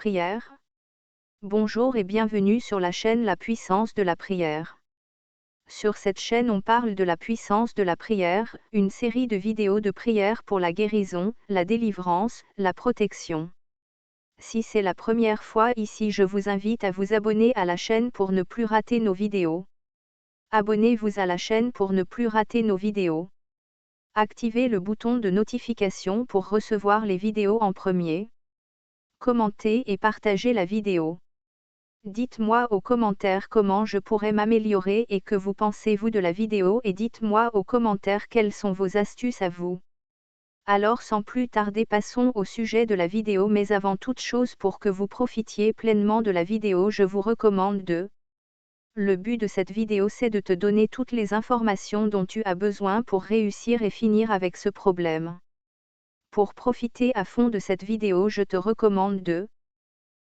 prière? Bonjour et bienvenue sur la chaîne La puissance de la prière. Sur cette chaîne on parle de la puissance de la prière, une série de vidéos de prière pour la guérison, la délivrance, la protection. Si c'est la première fois ici, je vous invite à vous abonner à la chaîne pour ne plus rater nos vidéos. Abonnez-vous à la chaîne pour ne plus rater nos vidéos. Activez le bouton de notification pour recevoir les vidéos en premier. Commentez et partagez la vidéo. Dites-moi aux commentaires comment je pourrais m'améliorer et que vous pensez-vous de la vidéo, et dites-moi aux commentaires quelles sont vos astuces à vous. Alors sans plus tarder, passons au sujet de la vidéo, mais avant toute chose, pour que vous profitiez pleinement de la vidéo, je vous recommande de... Le but de cette vidéo, c'est de te donner toutes les informations dont tu as besoin pour réussir et finir avec ce problème. Pour profiter à fond de cette vidéo, je te recommande de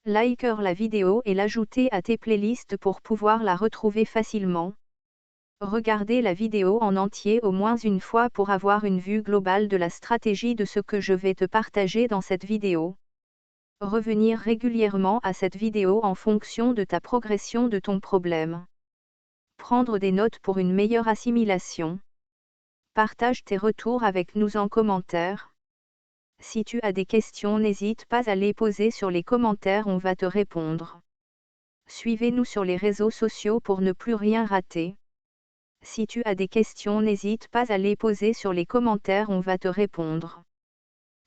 liker la vidéo et l'ajouter à tes playlists pour pouvoir la retrouver facilement. Regardez la vidéo en entier au moins une fois pour avoir une vue globale de la stratégie de ce que je vais te partager dans cette vidéo. Revenir régulièrement à cette vidéo en fonction de ta progression de ton problème. Prendre des notes pour une meilleure assimilation. Partage tes retours avec nous en commentaire. Si tu as des questions, n'hésite pas à les poser sur les commentaires, on va te répondre. Suivez-nous sur les réseaux sociaux pour ne plus rien rater. Si tu as des questions, n'hésite pas à les poser sur les commentaires, on va te répondre.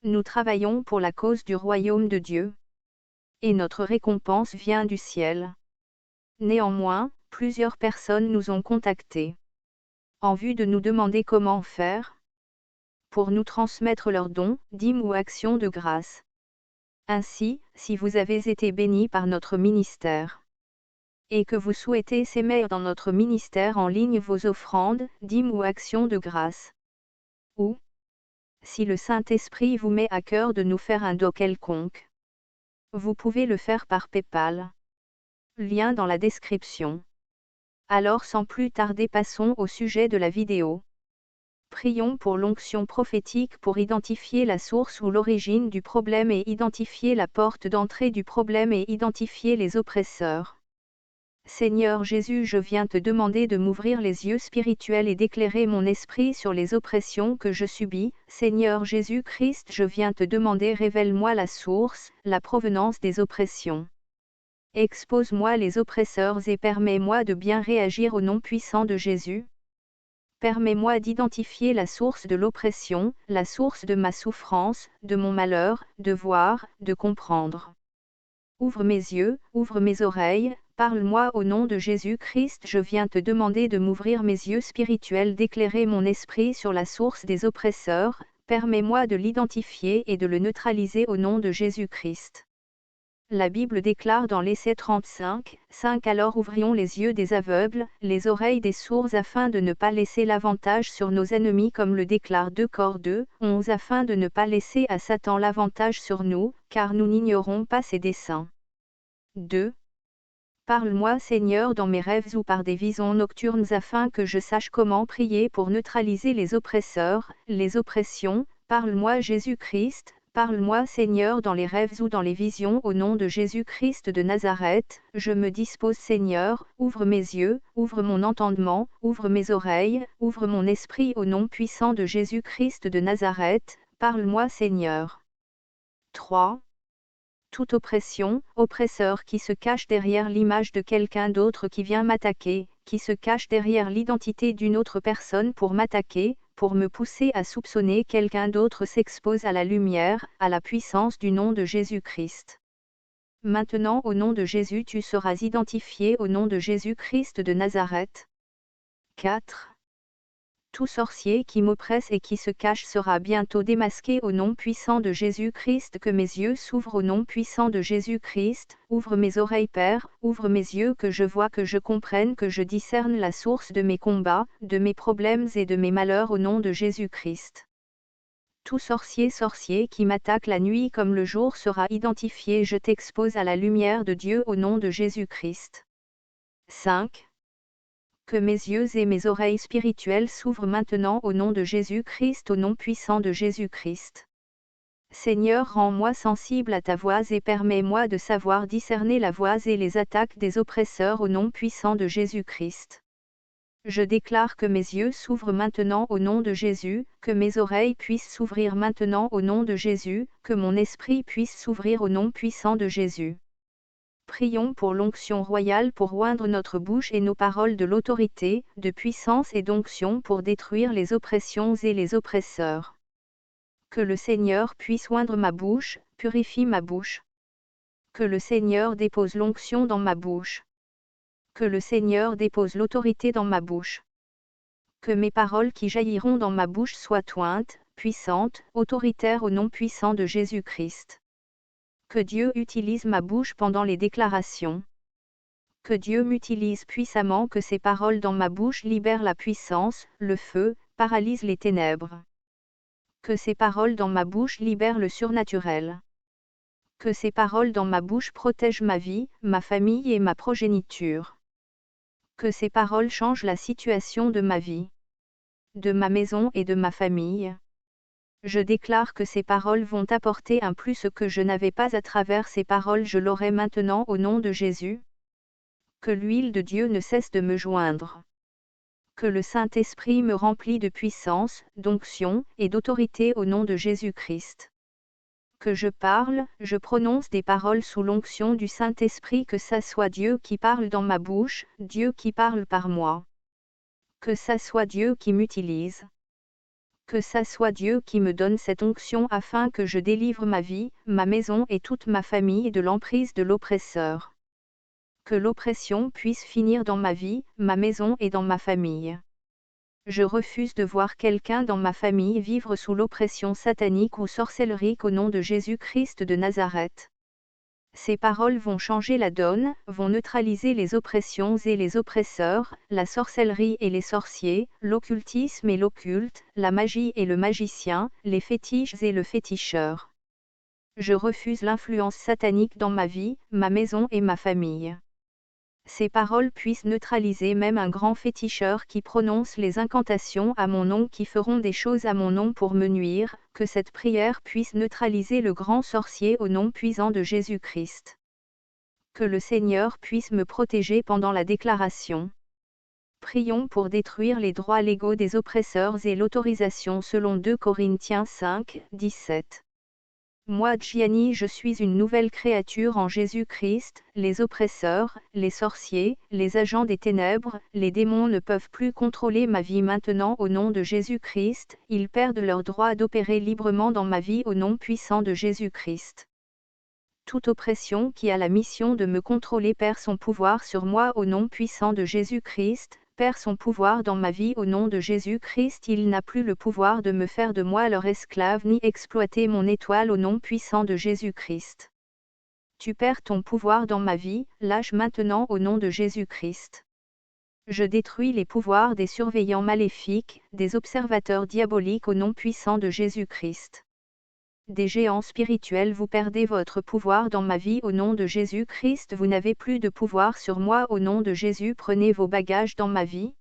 Nous travaillons pour la cause du royaume de Dieu. Et notre récompense vient du ciel. Néanmoins, plusieurs personnes nous ont contactés en vue de nous demander comment faire pour nous transmettre leurs dons, dîmes ou actions de grâce. Ainsi, si vous avez été bénis par notre ministère et que vous souhaitez s'aimer dans notre ministère en ligne vos offrandes, dîmes ou actions de grâce, ou si le Saint-Esprit vous met à cœur de nous faire un don quelconque, vous pouvez le faire par PayPal. Lien dans la description. Alors sans plus tarder, passons au sujet de la vidéo. Prions pour l'onction prophétique pour identifier la source ou l'origine du problème et identifier la porte d'entrée du problème et identifier les oppresseurs. Seigneur Jésus, je viens te demander de m'ouvrir les yeux spirituels et d'éclairer mon esprit sur les oppressions que je subis. Seigneur Jésus-Christ, je viens te demander, révèle-moi la source, la provenance des oppressions. Expose-moi les oppresseurs et permets-moi de bien réagir au nom puissant de Jésus. Permets-moi d'identifier la source de l'oppression, la source de ma souffrance, de mon malheur, de voir, de comprendre. Ouvre mes yeux, ouvre mes oreilles, parle-moi au nom de Jésus-Christ. Je viens te demander de m'ouvrir mes yeux spirituels, d'éclairer mon esprit sur la source des oppresseurs. Permets-moi de l'identifier et de le neutraliser au nom de Jésus-Christ. La Bible déclare dans l'Essai 35, 5 Alors ouvrions les yeux des aveugles, les oreilles des sourds, afin de ne pas laisser l'avantage sur nos ennemis, comme le déclare 2 Cor 2, 11 afin de ne pas laisser à Satan l'avantage sur nous, car nous n'ignorons pas ses desseins. 2. Parle-moi Seigneur dans mes rêves ou par des visions nocturnes, afin que je sache comment prier pour neutraliser les oppresseurs, les oppressions. Parle-moi Jésus-Christ. Parle-moi Seigneur dans les rêves ou dans les visions, au nom de Jésus-Christ de Nazareth. Je me dispose Seigneur, ouvre mes yeux, ouvre mon entendement, ouvre mes oreilles, ouvre mon esprit au nom puissant de Jésus-Christ de Nazareth. Parle-moi Seigneur. 3. Toute oppression, oppresseur qui se cache derrière l'image de quelqu'un d'autre qui vient m'attaquer, qui se cache derrière l'identité d'une autre personne pour m'attaquer, pour me pousser à soupçonner quelqu'un d'autre, s'expose à la lumière, à la puissance du nom de Jésus-Christ. Maintenant au nom de Jésus tu seras identifié au nom de Jésus-Christ de Nazareth. 4. Tout sorcier qui m'oppresse et qui se cache sera bientôt démasqué au nom puissant de Jésus-Christ. Que mes yeux s'ouvrent au nom puissant de Jésus-Christ. Ouvre mes oreilles Père, ouvre mes yeux, que je vois, que je comprenne, que je discerne la source de mes combats, de mes problèmes et de mes malheurs au nom de Jésus-Christ. Tout sorcier qui m'attaque la nuit comme le jour sera identifié. Je t'expose à la lumière de Dieu au nom de Jésus-Christ. 5. Que mes yeux et mes oreilles spirituelles s'ouvrent maintenant au nom de Jésus-Christ, au nom puissant de Jésus-Christ. Seigneur, rends-moi sensible à ta voix et permets-moi de savoir discerner la voix et les attaques des oppresseurs au nom puissant de Jésus-Christ. Je déclare que mes yeux s'ouvrent maintenant au nom de Jésus, que mes oreilles puissent s'ouvrir maintenant au nom de Jésus, que mon esprit puisse s'ouvrir au nom puissant de Jésus. Prions pour l'onction royale pour oindre notre bouche et nos paroles de l'autorité, de puissance et d'onction pour détruire les oppressions et les oppresseurs. Que le Seigneur puisse oindre ma bouche, purifie ma bouche. Que le Seigneur dépose l'onction dans ma bouche. Que le Seigneur dépose l'autorité dans ma bouche. Que mes paroles qui jailliront dans ma bouche soient ointes, puissantes, autoritaires au nom puissant de Jésus-Christ. Que Dieu utilise ma bouche pendant les déclarations. Que Dieu m'utilise puissamment, que ces paroles dans ma bouche libèrent la puissance, le feu, paralysent les ténèbres. Que ces paroles dans ma bouche libèrent le surnaturel. Que ces paroles dans ma bouche protègent ma vie, ma famille et ma progéniture. Que ces paroles changent la situation de ma vie, de ma maison et de ma famille. Je déclare que ces paroles vont apporter un plus que je n'avais pas à travers ces paroles, je l'aurai maintenant au nom de Jésus. Que l'huile de Dieu ne cesse de me joindre. Que le Saint-Esprit me remplit de puissance, d'onction et d'autorité au nom de Jésus-Christ. Que je parle, je prononce des paroles sous l'onction du Saint-Esprit, que ça soit Dieu qui parle dans ma bouche, Dieu qui parle par moi. Que ça soit Dieu qui m'utilise. Que ça soit Dieu qui me donne cette onction afin que je délivre ma vie, ma maison et toute ma famille de l'emprise de l'oppresseur. Que l'oppression puisse finir dans ma vie, ma maison et dans ma famille. Je refuse de voir quelqu'un dans ma famille vivre sous l'oppression satanique ou sorcellerique au nom de Jésus-Christ de Nazareth. Ces paroles vont changer la donne, vont neutraliser les oppressions et les oppresseurs, la sorcellerie et les sorciers, l'occultisme et l'occulte, la magie et le magicien, les fétiches et le féticheur. Je refuse l'influence satanique dans ma vie, ma maison et ma famille. Ces paroles puissent neutraliser même un grand féticheur qui prononce les incantations à mon nom, qui feront des choses à mon nom pour me nuire, que cette prière puisse neutraliser le grand sorcier au nom puissant de Jésus-Christ. Que le Seigneur puisse me protéger pendant la déclaration. Prions pour détruire les droits légaux des oppresseurs et l'autorisation selon 2 Corinthiens 5, 17. Moi Gianni, je suis une nouvelle créature en Jésus-Christ, les oppresseurs, les sorciers, les agents des ténèbres, les démons ne peuvent plus contrôler ma vie maintenant au nom de Jésus-Christ, ils perdent leur droit d'opérer librement dans ma vie au nom puissant de Jésus-Christ. Toute oppression qui a la mission de me contrôler perd son pouvoir sur moi au nom puissant de Jésus-Christ, perd son pouvoir dans ma vie au nom de Jésus-Christ. Il n'a plus le pouvoir de me faire de moi leur esclave ni exploiter mon étoile au nom puissant de Jésus-Christ. Tu perds ton pouvoir dans ma vie, lâche maintenant au nom de Jésus-Christ. Je détruis les pouvoirs des surveillants maléfiques, des observateurs diaboliques au nom puissant de Jésus-Christ. Des géants spirituels, vous perdez votre pouvoir dans ma vie au nom de Jésus-Christ, vous n'avez plus de pouvoir sur moi au nom de Jésus, prenez vos bagages dans ma vie.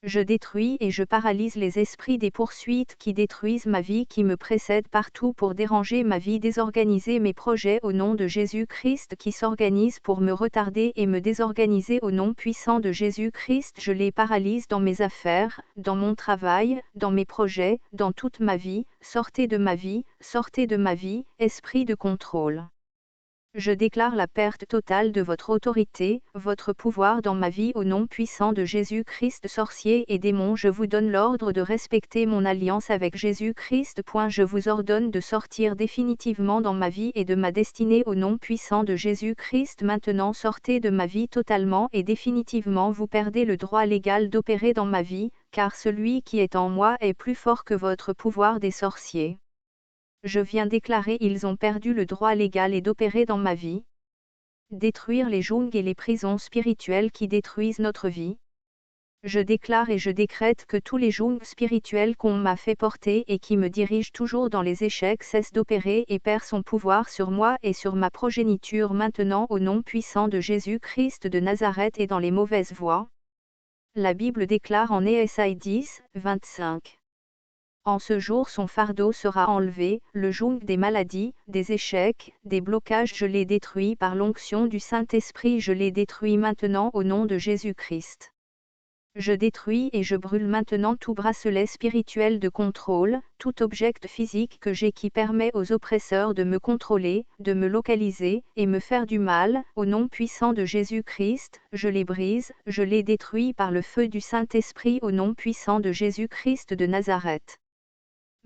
Je détruis et je paralyse les esprits des poursuites qui détruisent ma vie, qui me précèdent partout pour déranger ma vie, désorganiser mes projets au nom de Jésus-Christ, qui s'organisent pour me retarder et me désorganiser au nom puissant de Jésus-Christ. Je les paralyse dans mes affaires, dans mon travail, dans mes projets, dans toute ma vie. Sortez de ma vie, esprit de contrôle. Je déclare la perte totale de votre autorité, votre pouvoir dans ma vie au nom puissant de Jésus-Christ. Sorciers et démons, je vous donne l'ordre de respecter mon alliance avec Jésus-Christ. Je vous ordonne de sortir définitivement dans ma vie et de ma destinée au nom puissant de Jésus-Christ. Maintenant sortez de ma vie totalement et définitivement, vous perdez le droit légal d'opérer dans ma vie, car celui qui est en moi est plus fort que votre pouvoir des sorciers. Je viens déclarer, ils ont perdu le droit légal et d'opérer dans ma vie. Détruire les geôles et les prisons spirituelles qui détruisent notre vie. Je déclare et je décrète que tous les geôles spirituels qu'on m'a fait porter et qui me dirigent toujours dans les échecs cessent d'opérer et perdent son pouvoir sur moi et sur ma progéniture maintenant au nom puissant de Jésus-Christ de Nazareth et dans les mauvaises voies. La Bible déclare en Ésaïe 10, 25. En ce jour son fardeau sera enlevé, le joug des maladies, des échecs, des blocages je les détruis par l'onction du Saint-Esprit je les détruis maintenant au nom de Jésus-Christ. Je détruis et je brûle maintenant tout bracelet spirituel de contrôle, tout object physique que j'ai qui permet aux oppresseurs de me contrôler, de me localiser, et me faire du mal, au nom puissant de Jésus-Christ, je les brise, je les détruis par le feu du Saint-Esprit au nom puissant de Jésus-Christ de Nazareth.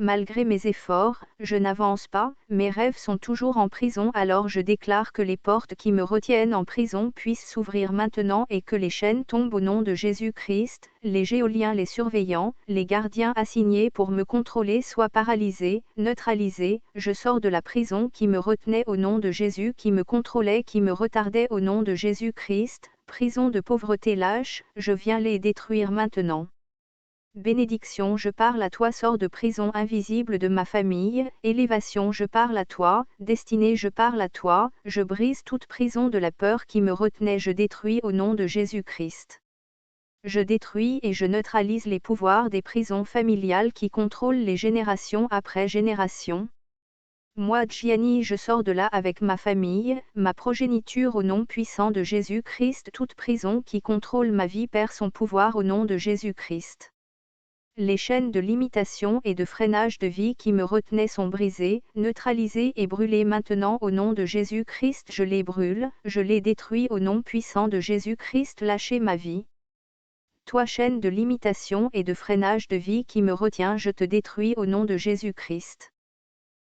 Malgré mes efforts, je n'avance pas, mes rêves sont toujours en prison alors je déclare que les portes qui me retiennent en prison puissent s'ouvrir maintenant et que les chaînes tombent au nom de Jésus-Christ, les géoliens les surveillants, les gardiens assignés pour me contrôler soient paralysés, neutralisés, je sors de la prison qui me retenait au nom de Jésus qui me contrôlait qui me retardait au nom de Jésus-Christ, prison de pauvreté lâche, je viens les détruire maintenant. Bénédiction je parle à toi sors de prison invisible de ma famille, élévation je parle à toi, destinée je parle à toi, je brise toute prison de la peur qui me retenait je détruis au nom de Jésus-Christ. Je détruis et je neutralise les pouvoirs des prisons familiales qui contrôlent les générations après génération. Moi Gianni je sors de là avec ma famille, ma progéniture au nom puissant de Jésus-Christ toute prison qui contrôle ma vie perd son pouvoir au nom de Jésus-Christ. Les chaînes de limitation et de freinage de vie qui me retenaient sont brisées, neutralisées et brûlées maintenant au nom de Jésus-Christ je les brûle, je les détruis au nom puissant de Jésus-Christ lâchez ma vie. Toi chaîne de limitation et de freinage de vie qui me retient je te détruis au nom de Jésus-Christ.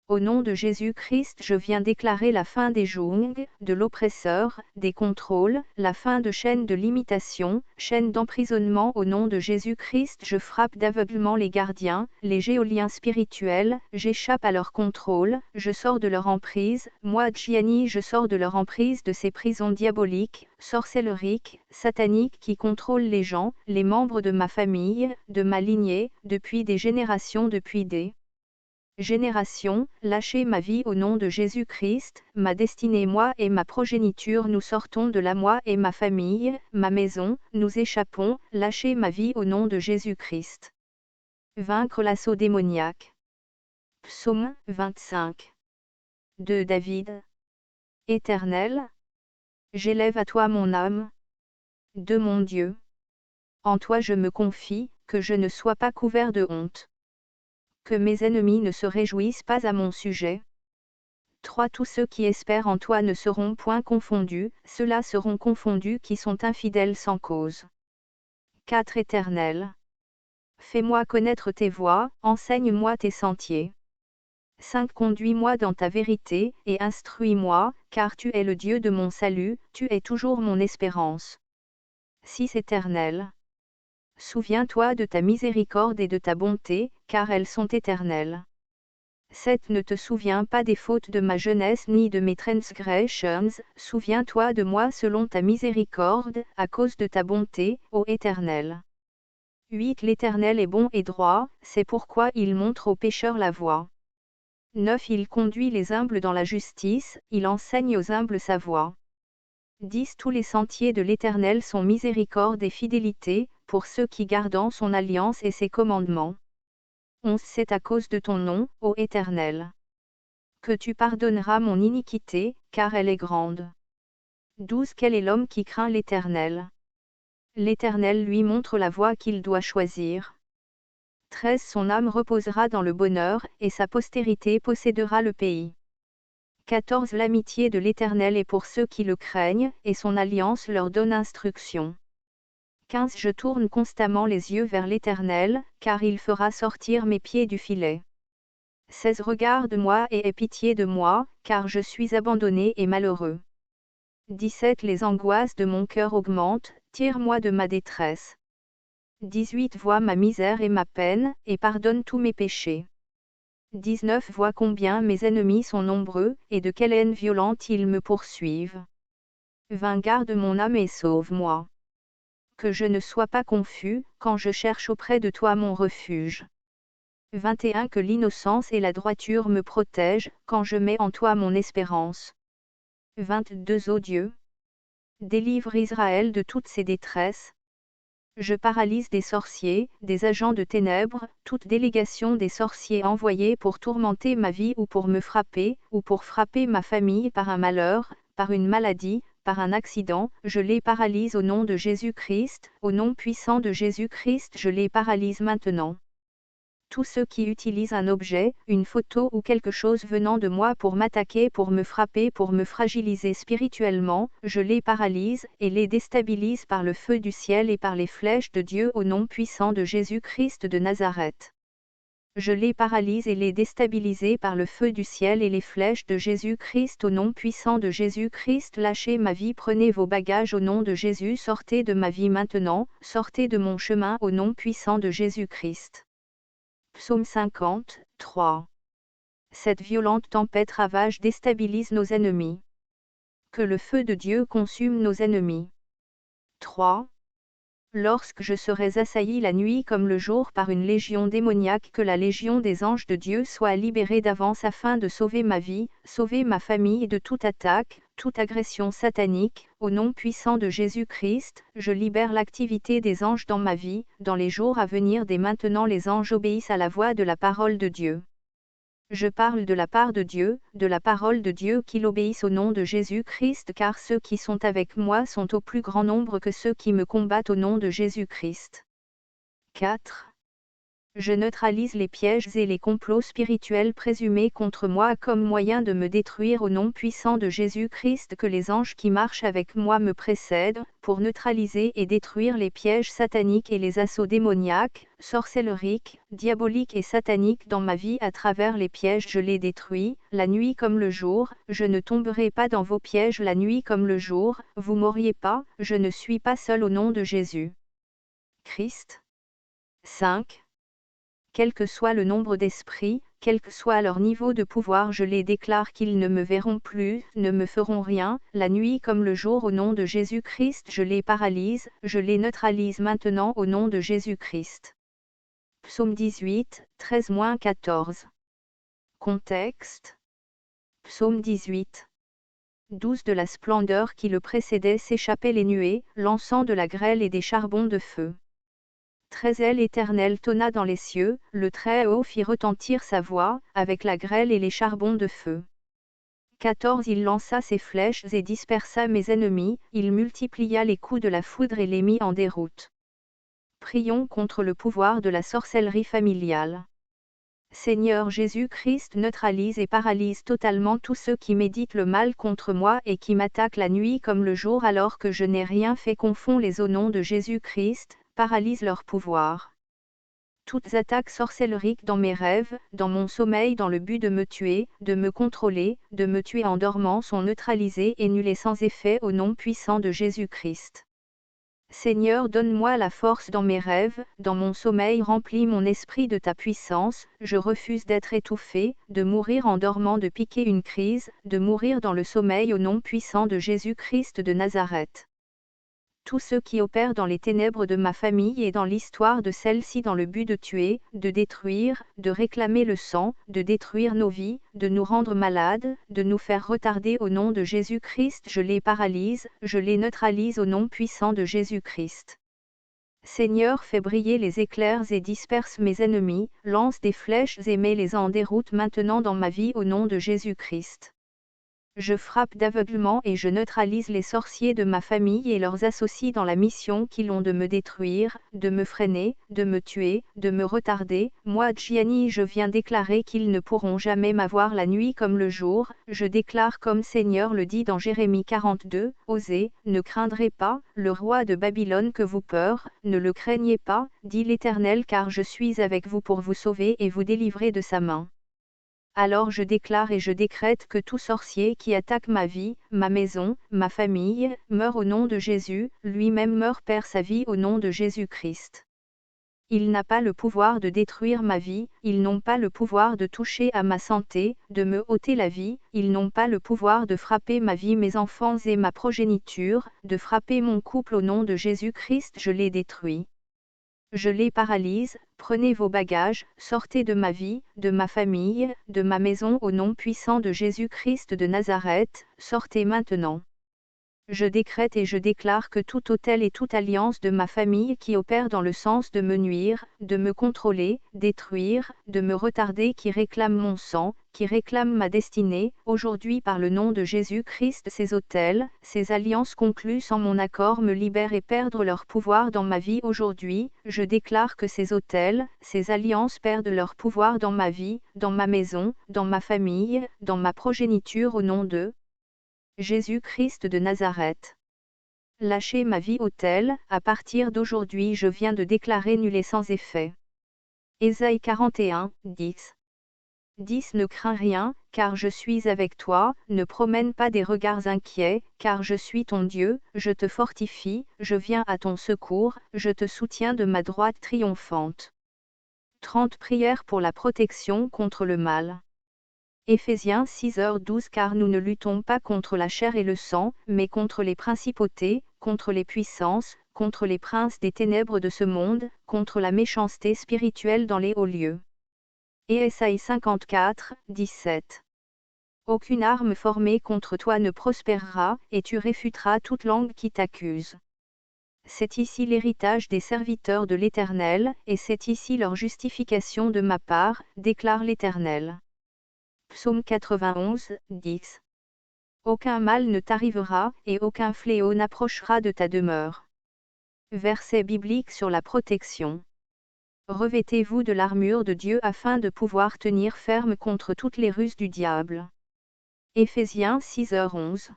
Au nom de Jésus-Christ je viens déclarer la fin des jougs, de l'oppresseur, des contrôles, la fin de chaînes de limitation, chaînes d'emprisonnement au nom de Jésus-Christ je frappe d'aveuglement les gardiens, les géoliens spirituels, j'échappe à leur contrôle, je sors de leur emprise, moi Gianni je sors de leur emprise de ces prisons diaboliques, sorcelleriques, sataniques qui contrôlent les gens, les membres de ma famille, de ma lignée, depuis des générations depuis des génération, lâchez ma vie au nom de Jésus-Christ, ma destinée moi et ma progéniture nous sortons de là moi et ma famille, ma maison, nous échappons, lâchez ma vie au nom de Jésus-Christ. Vaincre l'assaut démoniaque. Psaume 25. De David. Éternel, j'élève à toi mon âme. De mon Dieu. En toi je me confie, que je ne sois pas couvert de honte. Que mes ennemis ne se réjouissent pas à mon sujet. 3. Tous ceux qui espèrent en toi ne seront point confondus, ceux-là seront confondus qui sont infidèles sans cause. 4. Éternel. Fais-moi connaître tes voies, enseigne-moi tes sentiers. 5. Conduis-moi dans ta vérité, et instruis-moi, car tu es le Dieu de mon salut, tu es toujours mon espérance. 6. Éternel. Souviens-toi de ta miséricorde et de ta bonté, car elles sont éternelles. 7. Ne te souviens pas des fautes de ma jeunesse ni de mes transgressions, souviens-toi de moi selon ta miséricorde, à cause de ta bonté, ô Éternel. 8. L'Éternel est bon et droit, c'est pourquoi il montre aux pécheurs la voie. 9. Il conduit les humbles dans la justice, il enseigne aux humbles sa voie. 10. Tous les sentiers de l'Éternel sont miséricorde et fidélité, pour ceux qui gardent son alliance et ses commandements. 11. C'est à cause de ton nom, ô Éternel, que tu pardonneras mon iniquité, car elle est grande. 12. Quel est l'homme qui craint l'Éternel? L'Éternel lui montre la voie qu'il doit choisir. 13. Son âme reposera dans le bonheur, et sa postérité possédera le pays. 14. L'amitié de l'Éternel est pour ceux qui le craignent, et son alliance leur donne instruction. 15. Je tourne constamment les yeux vers l'Éternel, car il fera sortir mes pieds du filet. 16. Regarde-moi et aie pitié de moi, car je suis abandonné et malheureux. 17. Les angoisses de mon cœur augmentent, tire-moi de ma détresse. 18. Vois ma misère et ma peine, et pardonne tous mes péchés. 19. Vois combien mes ennemis sont nombreux, et de quelle haine violente ils me poursuivent. 20. Garde mon âme et sauve-moi. Que je ne sois pas confus, quand je cherche auprès de toi mon refuge. 21. Que l'innocence et la droiture me protègent, quand je mets en toi mon espérance. 22. Ô Dieu, délivre Israël de toutes ses détresses. Je paralyse des sorciers, des agents de ténèbres, toute délégation des sorciers envoyés pour tourmenter ma vie ou pour me frapper, ou pour frapper ma famille par un malheur, par une maladie, par un accident, je les paralyse au nom de Jésus-Christ, au nom puissant de Jésus-Christ, je les paralyse maintenant. Tous ceux qui utilisent un objet, une photo ou quelque chose venant de moi pour m'attaquer, pour me frapper, pour me fragiliser spirituellement, je les paralyse et les déstabilise par le feu du ciel et par les flèches de Dieu au nom puissant de Jésus-Christ de Nazareth. Je les paralyse et les déstabilise par le feu du ciel et les flèches de Jésus-Christ au nom puissant de Jésus-Christ. Lâchez ma vie, prenez vos bagages au nom de Jésus, sortez de ma vie maintenant, sortez de mon chemin au nom puissant de Jésus-Christ. Psaume 50, 3. Cette violente tempête ravage, déstabilise nos ennemis. Que le feu de Dieu consume nos ennemis. 3. Lorsque je serai assailli la nuit comme le jour par une légion démoniaque, que la légion des anges de Dieu soit libérée d'avance afin de sauver ma vie, sauver ma famille de toute attaque, toute agression satanique. Au nom puissant de Jésus-Christ, je libère l'activité des anges dans ma vie. Dans les jours à venir, dès maintenant, les anges obéissent à la voix de la parole de Dieu. Je parle de la part de Dieu, de la parole de Dieu, qu'ils obéissent au nom de Jésus-Christ, car ceux qui sont avec moi sont au plus grand nombre que ceux qui me combattent au nom de Jésus-Christ. 4. Je neutralise les pièges et les complots spirituels présumés contre moi comme moyen de me détruire au nom puissant de Jésus-Christ. Que les anges qui marchent avec moi me précèdent, pour neutraliser et détruire les pièges sataniques et les assauts démoniaques, sorcelleriques, diaboliques et sataniques dans ma vie. À travers les pièges, je les détruis, la nuit comme le jour. Je ne tomberai pas dans vos pièges la nuit comme le jour, vous mourriez pas, je ne suis pas seul au nom de Jésus. Christ. 5. Quel que soit le nombre d'esprits, quel que soit leur niveau de pouvoir, je les déclare qu'ils ne me verront plus, ne me feront rien, la nuit comme le jour au nom de Jésus-Christ. Je les paralyse, je les neutralise maintenant au nom de Jésus-Christ. Psaume 18, 13-14. Contexte. Psaume 18. 12. De la splendeur qui le précédait s'échappaient les nuées, l'encens de la grêle et des charbons de feu. 13. L'Éternel tonna dans les cieux, le Très-Haut fit retentir sa voix, avec la grêle et les charbons de feu. 14. Il lança ses flèches et dispersa mes ennemis, il multiplia les coups de la foudre et les mit en déroute. Prions contre le pouvoir de la sorcellerie familiale. Seigneur Jésus-Christ, neutralise et paralyse totalement tous ceux qui méditent le mal contre moi et qui m'attaquent la nuit comme le jour alors que je n'ai rien fait. Confonds-les au nom de Jésus-Christ, paralyse leur pouvoir. Toutes attaques sorcelleriques dans mes rêves, dans mon sommeil, dans le but de me tuer, de me contrôler, de me tuer en dormant sont neutralisées et nulles et sans effet au nom puissant de Jésus-Christ. Seigneur, donne-moi la force dans mes rêves, dans mon sommeil, remplis mon esprit de ta puissance, je refuse d'être étouffé, de mourir en dormant, de piquer une crise, de mourir dans le sommeil au nom puissant de Jésus-Christ de Nazareth. Tous ceux qui opèrent dans les ténèbres de ma famille et dans l'histoire de celle-ci dans le but de tuer, de détruire, de réclamer le sang, de détruire nos vies, de nous rendre malades, de nous faire retarder au nom de Jésus-Christ, je les paralyse, je les neutralise au nom puissant de Jésus-Christ. Seigneur, fais briller les éclairs et disperse mes ennemis, lance des flèches et mets-les en déroute maintenant dans ma vie au nom de Jésus-Christ. Je frappe d'aveuglement et je neutralise les sorciers de ma famille et leurs associés dans la mission qu'ils ont de me détruire, de me freiner, de me tuer, de me retarder. Moi, Gianni, je viens déclarer qu'ils ne pourront jamais m'avoir la nuit comme le jour. Je déclare comme Seigneur le dit dans Jérémie 42, Osez, ne craindrez pas, le roi de Babylone que vous peur, ne le craignez pas, dit l'Éternel, car je suis avec vous pour vous sauver et vous délivrer de sa main. Alors je déclare et je décrète que tout sorcier qui attaque ma vie, ma maison, ma famille, meurt au nom de Jésus, lui-même meurt, perd sa vie au nom de Jésus-Christ. Il n'a pas le pouvoir de détruire ma vie, ils n'ont pas le pouvoir de toucher à ma santé, de me ôter la vie, ils n'ont pas le pouvoir de frapper ma vie, mes enfants et ma progéniture, de frapper mon couple au nom de Jésus-Christ, je les détruis. Je les paralyse, prenez vos bagages, sortez de ma vie, de ma famille, de ma maison au nom puissant de Jésus-Christ de Nazareth, sortez maintenant. Je décrète et je déclare que tout autel et toute alliance de ma famille qui opère dans le sens de me nuire, de me contrôler, détruire, de me retarder, qui réclame mon sang, qui réclame ma destinée, aujourd'hui par le nom de Jésus-Christ, ces autels, ces alliances conclues sans mon accord me libèrent et perdent leur pouvoir dans ma vie. Aujourd'hui, je déclare que ces autels, ces alliances perdent leur pouvoir dans ma vie, dans ma maison, dans ma famille, dans ma progéniture au nom de Jésus-Christ de Nazareth. Lâchez ma vie autel, à partir d'aujourd'hui je viens de déclarer nul et sans effet. Ésaïe 41, 10. 10. Ne crains rien, car je suis avec toi, ne promène pas des regards inquiets, car je suis ton Dieu, je te fortifie, je viens à ton secours, je te soutiens de ma droite triomphante. 30. Prière pour la protection contre le mal. Éphésiens 6h12. Car nous ne luttons pas contre la chair et le sang, mais contre les principautés, contre les puissances, contre les princes des ténèbres de ce monde, contre la méchanceté spirituelle dans les hauts lieux. Et Ésaïe 54, 17. Aucune arme formée contre toi ne prospérera, et tu réfuteras toute langue qui t'accuse. C'est ici l'héritage des serviteurs de l'Éternel, et c'est ici leur justification de ma part, déclare l'Éternel. Psaume 91, 10. Aucun mal ne t'arrivera, et aucun fléau n'approchera de ta demeure. Verset biblique sur la protection. Revêtez-vous de l'armure de Dieu afin de pouvoir tenir ferme contre toutes les ruses du diable. Éphésiens 6h11.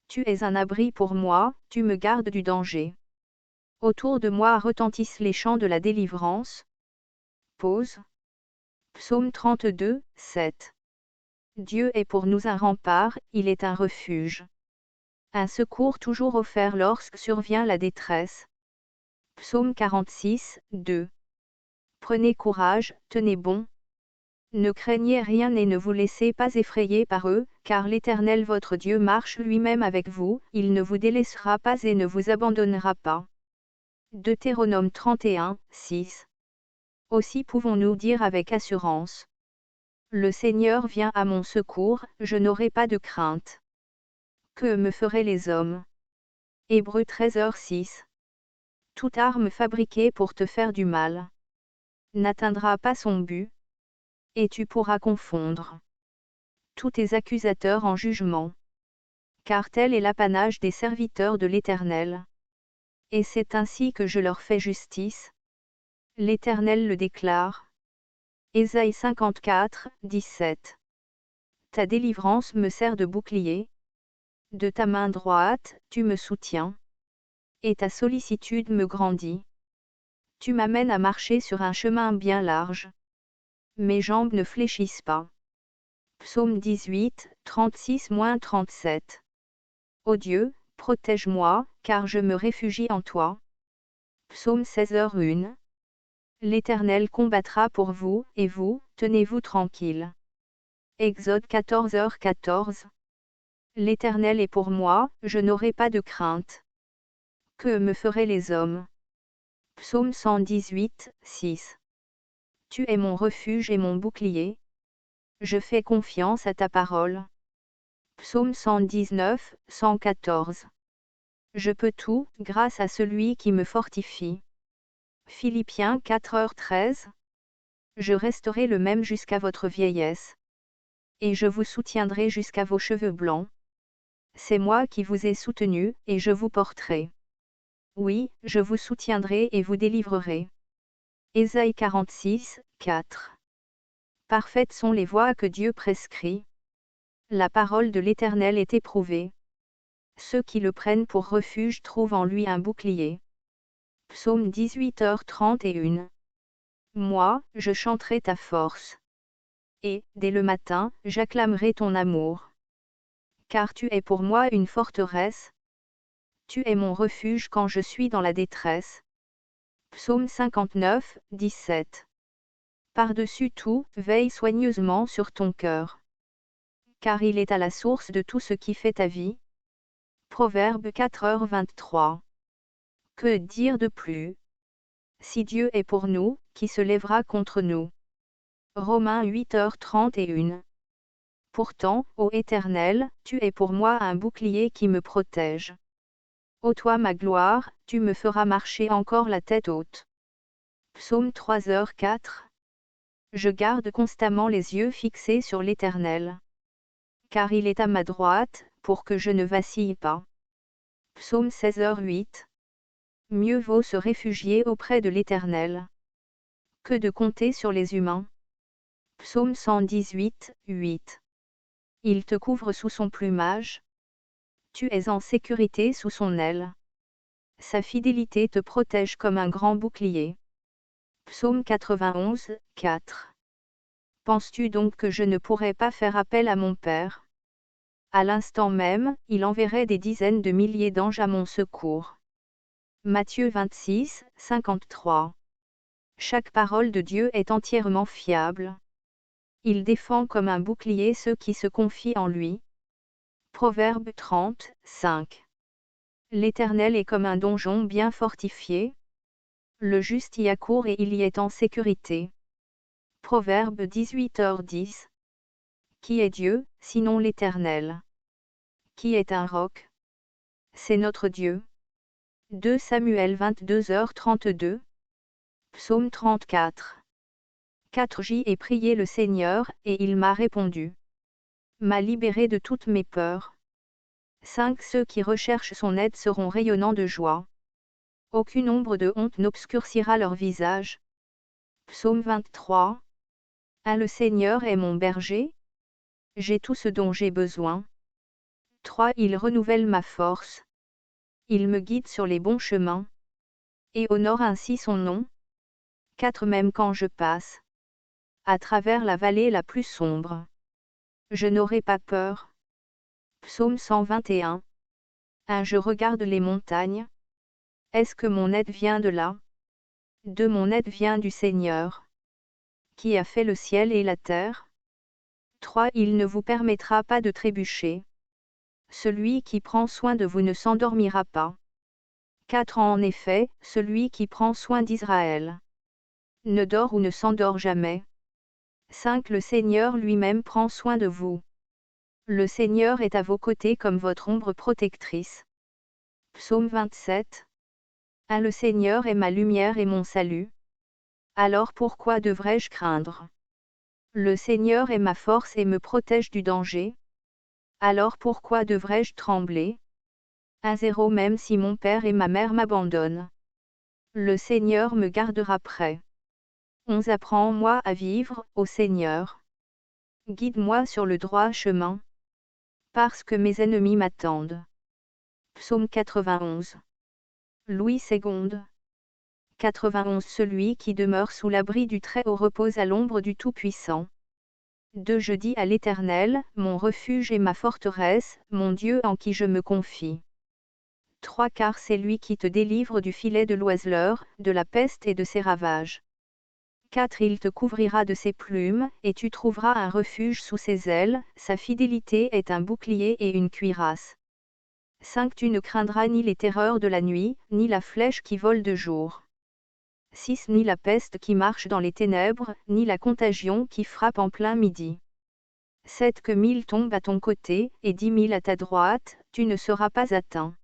Tu es un abri pour moi, tu me gardes du danger. Autour de moi retentissent les chants de la délivrance. Pause. Psaume 32, 7. Dieu est pour nous un rempart, il est un refuge. Un secours toujours offert lorsque survient la détresse. Psaume 46, 2. Prenez courage, tenez bon. Ne craignez rien et ne vous laissez pas effrayer par eux, car l'Éternel votre Dieu marche lui-même avec vous, il ne vous délaissera pas et ne vous abandonnera pas. Deutéronome 31, 6. Aussi pouvons-nous dire avec assurance: Le Seigneur vient à mon secours, je n'aurai pas de crainte. Que me feraient les hommes? Hébreux 13h6. Toute arme fabriquée pour te faire du mal n'atteindra pas son but, et tu pourras confondre tous tes accusateurs en jugement. Car tel est l'apanage des serviteurs de l'Éternel. Et c'est ainsi que je leur fais justice. L'Éternel le déclare. Ésaïe 54, 17. Ta délivrance me sert de bouclier. De ta main droite, tu me soutiens. Et ta sollicitude me grandit. Tu m'amènes à marcher sur un chemin bien large. Mes jambes ne fléchissent pas. Psaume 18, 36-37. Ô Dieu, protège-moi, car je me réfugie en toi. Psaume 16h1. L'Éternel combattra pour vous, et vous, tenez-vous tranquille. Exode 14h14. L'Éternel est pour moi, je n'aurai pas de crainte. Que me feraient les hommes? Psaume 118, 6. Tu es mon refuge et mon bouclier. Je fais confiance à ta parole. Psaume 119, 114. Je peux tout, grâce à celui qui me fortifie. Philippiens 4h13. Je resterai le même jusqu'à votre vieillesse. Et je vous soutiendrai jusqu'à vos cheveux blancs. C'est moi qui vous ai soutenu, et je vous porterai. Oui, je vous soutiendrai et vous délivrerai. Ésaïe 46, 4. Parfaites sont les voies que Dieu prescrit. La parole de l'Éternel est éprouvée. Ceux qui le prennent pour refuge trouvent en lui un bouclier. Psaume 18h31. Moi, je chanterai ta force. Et, dès le matin, j'acclamerai ton amour. Car tu es pour moi une forteresse. Tu es mon refuge quand je suis dans la détresse. Psaume 59, 17. Par-dessus tout, veille soigneusement sur ton cœur. Car il est à la source de tout ce qui fait ta vie. Proverbe 4h23. Que dire de plus? Si Dieu est pour nous, qui se lèvera contre nous? Romains 8h31. Pourtant, ô Éternel, tu es pour moi un bouclier qui me protège. Ô toi ma gloire, tu me feras marcher encore la tête haute. Psaume 3h4. Je garde constamment les yeux fixés sur l'Éternel. Car il est à ma droite, pour que je ne vacille pas. Psaume 16h8. Mieux vaut se réfugier auprès de l'Éternel que de compter sur les humains. Psaume 118, 8. Il te couvre sous son plumage. Tu es en sécurité sous son aile. Sa fidélité te protège comme un grand bouclier. Psaume 91, 4. Penses-tu donc que je ne pourrais pas faire appel à mon Père? À l'instant même, il enverrait des dizaines de milliers d'anges à mon secours. Matthieu 26, 53. Chaque parole de Dieu est entièrement fiable. Il défend comme un bouclier ceux qui se confient en lui. Proverbe 30, 5. L'Éternel est comme un donjon bien fortifié. Le juste y accourt et il y est en sécurité. Proverbe 18h10. Qui est Dieu, sinon l'Éternel? Qui est un roc? C'est notre Dieu. 2 Samuel 22h32. Psaume 34. 4 J'y ai prié le Seigneur, et il m'a répondu. M'a libéré de toutes mes peurs. 5 Ceux qui recherchent son aide seront rayonnants de joie. Aucune ombre de honte n'obscurcira leur visage. Psaume 23. 1 Le Seigneur est mon berger. J'ai tout ce dont j'ai besoin. 3 Il renouvelle ma force. Il me guide sur les bons chemins. Et honore ainsi son nom. 4 Même quand je passe à travers la vallée la plus sombre, je n'aurai pas peur. Psaume 121. 1 Je regarde les montagnes. Est-ce que mon aide vient de là? 2 Mon aide vient du Seigneur, qui a fait le ciel et la terre. 3 Il ne vous permettra pas de trébucher. Celui qui prend soin de vous ne s'endormira pas. 4 En effet, celui qui prend soin d'Israël ne dort ou ne s'endort jamais. 5 Le Seigneur lui-même prend soin de vous. Le Seigneur est à vos côtés comme votre ombre protectrice. Psaume 27. 1 Le Seigneur est ma lumière et mon salut. Alors pourquoi devrais-je craindre? Le Seigneur est ma force et me protège du danger. Alors pourquoi devrais-je trembler? 1-0 Même si mon père et ma mère m'abandonnent, le Seigneur me gardera près. 11 Apprends-moi à vivre, ô Seigneur. Guide-moi sur le droit chemin. Parce que mes ennemis m'attendent. Psaume 91. Louis II. 91 Celui qui demeure sous l'abri du Très-Haut repose à l'ombre du Tout-Puissant. 2 Je dis à l'Éternel, mon refuge et ma forteresse, mon Dieu en qui je me confie. 3 Car c'est lui qui te délivre du filet de l'oiseleur, de la peste et de ses ravages. 4 Il te couvrira de ses plumes, et tu trouveras un refuge sous ses ailes, sa fidélité est un bouclier et une cuirasse. 5 Tu ne craindras ni les terreurs de la nuit, ni la flèche qui vole de jour. 6 Ni la peste qui marche dans les ténèbres, ni la contagion qui frappe en plein midi. 7 Que 1000 tombent à ton côté, et 10 000 à ta droite, tu ne seras pas atteint.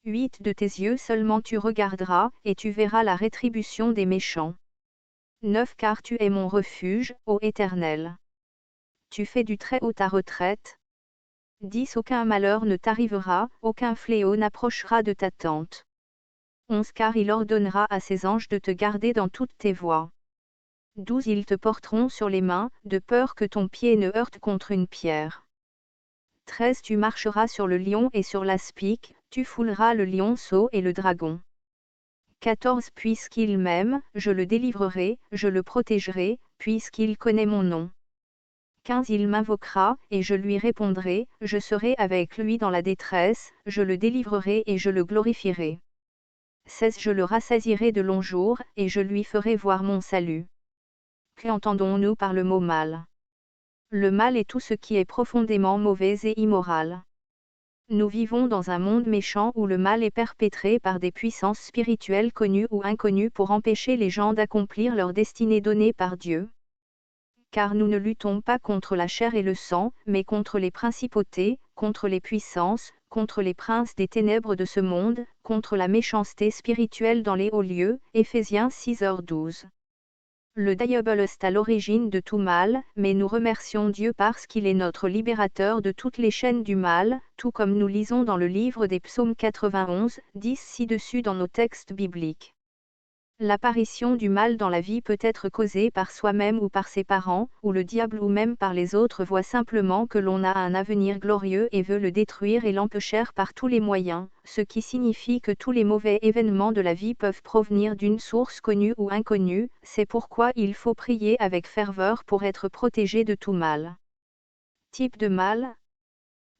8 De tes yeux seulement tu regarderas, et tu verras la rétribution des méchants. 9 Car tu es mon refuge, ô Éternel. Tu fais du Très-Haut ta retraite. 10 Aucun malheur ne t'arrivera, aucun fléau n'approchera de ta tente. 11 Car il ordonnera à ses anges de te garder dans toutes tes voies. 12 Ils te porteront sur les mains, de peur que ton pied ne heurte contre une pierre. 13 Tu marcheras sur le lion et sur l'aspic, tu fouleras le lionceau et le dragon. 14 Puisqu'il m'aime, je le délivrerai, je le protégerai, puisqu'il connaît mon nom. 15 Il m'invoquera, et je lui répondrai, je serai avec lui dans la détresse, je le délivrerai et je le glorifierai. 16 Je le rassasierai de longs jours, et je lui ferai voir mon salut. Qu'entendons-nous par le mot mal? Le mal est tout ce qui est profondément mauvais et immoral. Nous vivons dans un monde méchant où le mal est perpétré par des puissances spirituelles connues ou inconnues pour empêcher les gens d'accomplir leur destinée donnée par Dieu. car nous ne luttons pas contre la chair et le sang, mais contre les principautés, contre les puissances, contre les princes des ténèbres de ce monde, contre la méchanceté spirituelle dans les hauts lieux. Éphésiens 6h12. Le diable est à l'origine de tout mal, mais nous remercions Dieu parce qu'il est notre libérateur de toutes les chaînes du mal, tout comme nous lisons dans le livre des Psaumes 91, 10 ci-dessus dans nos textes bibliques. L'apparition du mal dans la vie peut être causée par soi-même ou par ses parents, ou le diable ou même par les autres voit simplement que l'on a un avenir glorieux et veut le détruire et l'empêcher par tous les moyens, ce qui signifie que tous les mauvais événements de la vie peuvent provenir d'une source connue ou inconnue. C'est pourquoi il faut prier avec ferveur pour être protégé de tout mal. Type de mal.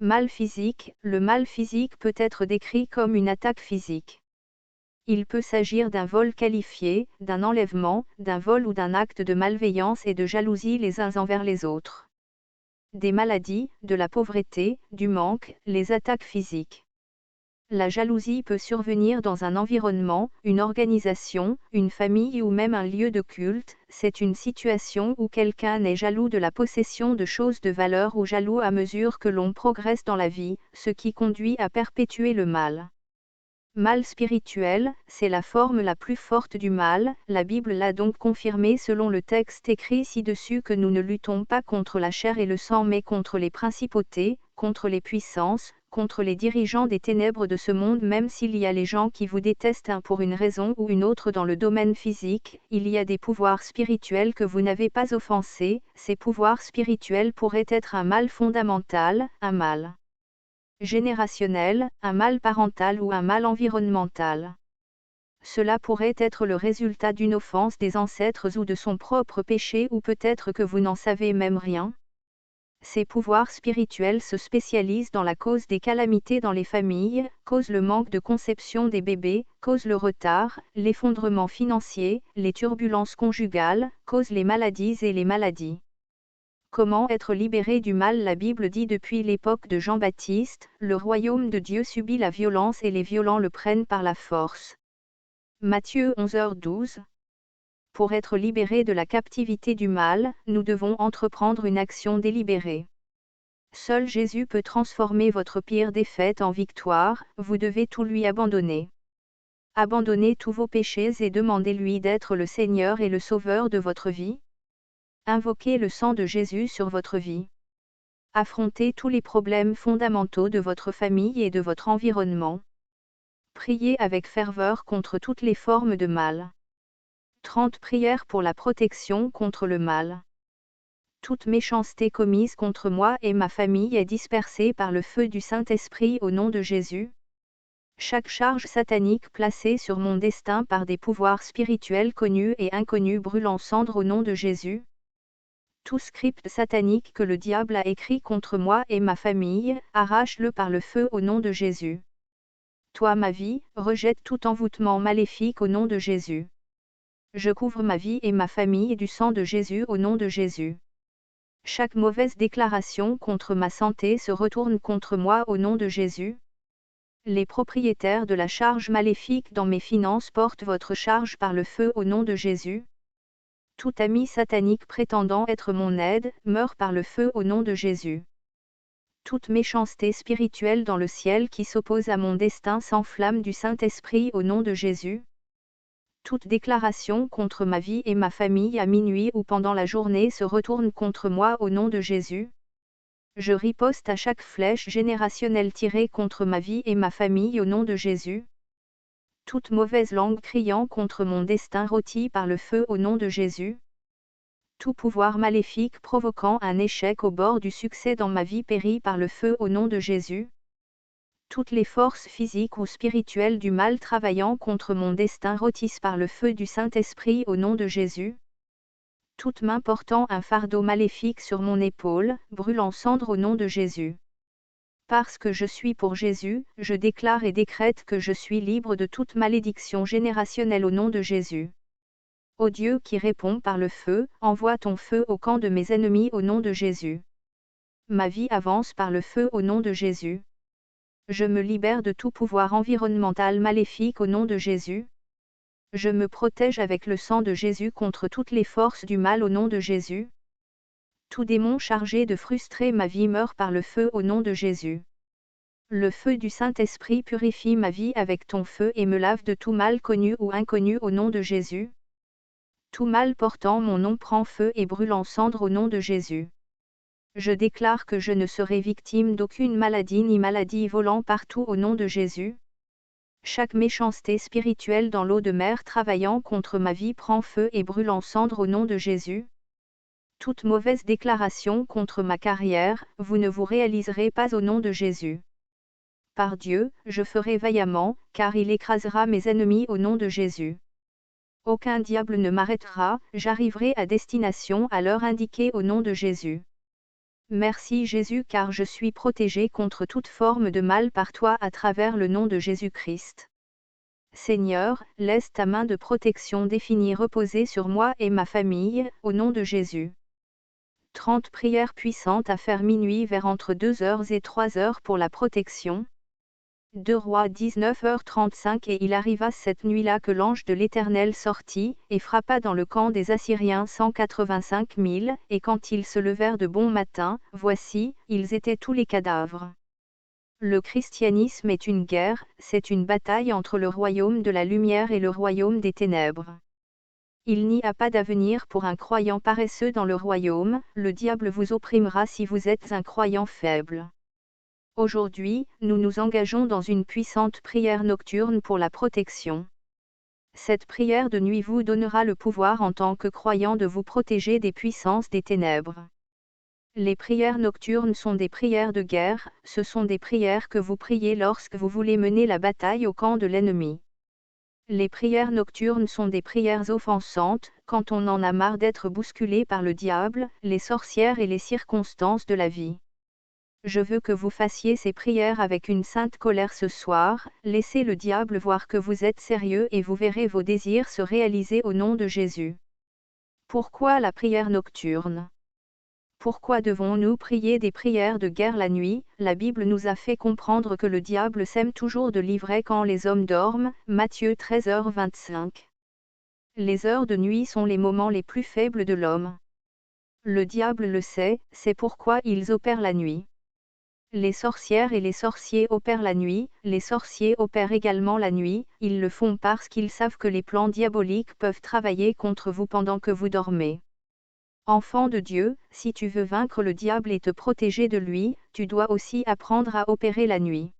Mal physique. Le mal physique peut être décrit comme une attaque physique. Il peut s'agir d'un vol qualifié, d'un enlèvement, d'un vol ou d'un acte de malveillance et de jalousie les uns envers les autres. Des maladies, de la pauvreté, du manque, les attaques physiques. La jalousie peut survenir dans un environnement, une organisation, une famille ou même un lieu de culte. C'est une situation où quelqu'un est jaloux de la possession de choses de valeur ou jaloux à mesure que l'on progresse dans la vie, ce qui conduit à perpétuer le mal. Mal spirituel, c'est la forme la plus forte du mal. La Bible l'a donc confirmé selon le texte écrit ci-dessus que nous ne luttons pas contre la chair et le sang mais contre les principautés, contre les puissances, contre les dirigeants des ténèbres de ce monde. Même s'il y a les gens qui vous détestent pour une raison ou une autre dans le domaine physique, il y a des pouvoirs spirituels que vous n'avez pas offensés. Ces pouvoirs spirituels pourraient être un mal fondamental, un mal générationnel, un mal parental ou un mal environnemental. Cela pourrait être le résultat d'une offense des ancêtres ou de son propre péché ou peut-être que vous n'en savez même rien. Ces pouvoirs spirituels se spécialisent dans la cause des calamités dans les familles, causent le manque de conception des bébés, causent le retard, l'effondrement financier, les turbulences conjugales, causent les maladies et les maladies. Comment être libéré du mal? La Bible dit depuis l'époque de Jean-Baptiste, le royaume de Dieu subit la violence et les violents le prennent par la force. Matthieu 11h12. Pour être libéré de la captivité du mal, nous devons entreprendre une action délibérée. Seul Jésus peut transformer votre pire défaite en victoire, vous devez tout lui abandonner. Abandonnez tous vos péchés et demandez-lui d'être le Seigneur et le Sauveur de votre vie. Invoquez le sang de Jésus sur votre vie. Affrontez tous les problèmes fondamentaux de votre famille et de votre environnement. Priez avec ferveur contre toutes les formes de mal. 30 prières pour la protection contre le mal. Toute méchanceté commise contre moi et ma famille est dispersée par le feu du Saint-Esprit au nom de Jésus. Chaque charge satanique placée sur mon destin par des pouvoirs spirituels connus et inconnus brûle en cendres au nom de Jésus. Tout script satanique que le diable a écrit contre moi et ma famille, arrache-le par le feu au nom de Jésus. Toi ma vie, rejette tout envoûtement maléfique au nom de Jésus. Je couvre ma vie et ma famille du sang de Jésus au nom de Jésus. Chaque mauvaise déclaration contre ma santé se retourne contre moi au nom de Jésus. Les propriétaires de la charge maléfique dans mes finances portent votre charge par le feu au nom de Jésus. Tout ami satanique prétendant être mon aide, meurt par le feu au nom de Jésus. Toute méchanceté spirituelle dans le ciel qui s'oppose à mon destin s'enflamme du Saint-Esprit au nom de Jésus. Toute déclaration contre ma vie et ma famille à minuit ou pendant la journée se retourne contre moi au nom de Jésus. Je riposte à chaque flèche générationnelle tirée contre ma vie et ma famille au nom de Jésus. Toute mauvaise langue criant contre mon destin rôtie par le feu au nom de Jésus. Tout pouvoir maléfique provoquant un échec au bord du succès dans ma vie périt par le feu au nom de Jésus. Toutes les forces physiques ou spirituelles du mal travaillant contre mon destin rôtissent par le feu du Saint-Esprit au nom de Jésus. Toute main portant un fardeau maléfique sur mon épaule, brûle en cendres au nom de Jésus. Parce que je suis pour Jésus, je déclare et décrète que je suis libre de toute malédiction générationnelle au nom de Jésus. Ô Dieu qui répond par le feu, envoie ton feu au camp de mes ennemis au nom de Jésus. Ma vie avance par le feu au nom de Jésus. Je me libère de tout pouvoir environnemental maléfique au nom de Jésus. Je me protège avec le sang de Jésus contre toutes les forces du mal au nom de Jésus. Tout démon chargé de frustrer ma vie meurt par le feu au nom de Jésus. Le feu du Saint-Esprit purifie ma vie avec ton feu et me lave de tout mal connu ou inconnu au nom de Jésus. Tout mal portant mon nom prend feu et brûle en cendres au nom de Jésus. Je déclare que je ne serai victime d'aucune maladie ni maladie volant partout au nom de Jésus. Chaque méchanceté spirituelle dans l'eau de mer travaillant contre ma vie prend feu et brûle en cendres au nom de Jésus. Toute mauvaise déclaration contre ma carrière, vous ne vous réaliserez pas au nom de Jésus. Par Dieu, je ferai vaillamment, car il écrasera mes ennemis au nom de Jésus. Aucun diable ne m'arrêtera, j'arriverai à destination à l'heure indiquée au nom de Jésus. Merci Jésus car je suis protégé contre toute forme de mal par toi à travers le nom de Jésus-Christ. Seigneur, laisse ta main de protection définie reposer sur moi et ma famille, au nom de Jésus. 30 prières puissantes à faire minuit vers entre 2h et 3h pour la protection. 2 Rois 19h35 Et il arriva cette nuit-là que l'ange de l'Éternel sortit, et frappa dans le camp des Assyriens 185 000, et quand ils se levèrent de bon matin, voici, ils étaient tous les cadavres. Le christianisme est une guerre, c'est une bataille entre le royaume de la lumière et le royaume des ténèbres. Il n'y a pas d'avenir pour un croyant paresseux dans le royaume, le diable vous opprimera si vous êtes un croyant faible. Aujourd'hui, nous nous engageons dans une puissante prière nocturne pour la protection. Cette prière de nuit vous donnera le pouvoir en tant que croyant de vous protéger des puissances des ténèbres. Les prières nocturnes sont des prières de guerre, ce sont des prières que vous priez lorsque vous voulez mener la bataille au camp de l'ennemi. Les prières nocturnes sont des prières offensantes, quand on en a marre d'être bousculé par le diable, les sorcières et les circonstances de la vie. Je veux que vous fassiez ces prières avec une sainte colère ce soir, laissez le diable voir que vous êtes sérieux et vous verrez vos désirs se réaliser au nom de Jésus. Pourquoi la prière nocturne ? Pourquoi devons-nous prier des prières de guerre la nuit ? La Bible nous a fait comprendre que le diable sème toujours de l'ivraie quand les hommes dorment, Matthieu 13h25. Les heures de nuit sont les moments les plus faibles de l'homme. Le diable le sait, c'est pourquoi ils opèrent la nuit. Les sorcières et les sorciers opèrent la nuit, les sorciers opèrent également la nuit, ils le font parce qu'ils savent que les plans diaboliques peuvent travailler contre vous pendant que vous dormez. Enfant de Dieu, si tu veux vaincre le diable et te protéger de lui, tu dois aussi apprendre à opérer la nuit.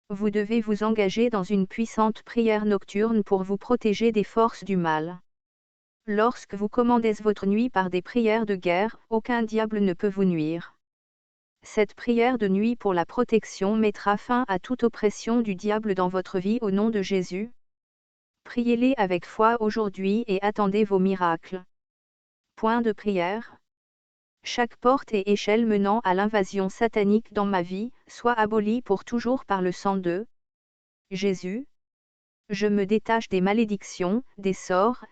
Vous devez vous engager dans une puissante prière nocturne pour vous protéger des forces du mal. Lorsque vous commandez votre nuit par des prières de guerre, aucun diable ne peut vous nuire. Cette prière de nuit pour la protection mettra fin à toute oppression du diable dans votre vie au nom de Jésus. Priez-les avec foi aujourd'hui et attendez vos miracles. Point de prière. Chaque porte et échelle menant à l'invasion satanique dans ma vie, soit abolie pour toujours par le sang de Jésus. Je me détache des malédictions, des sorts,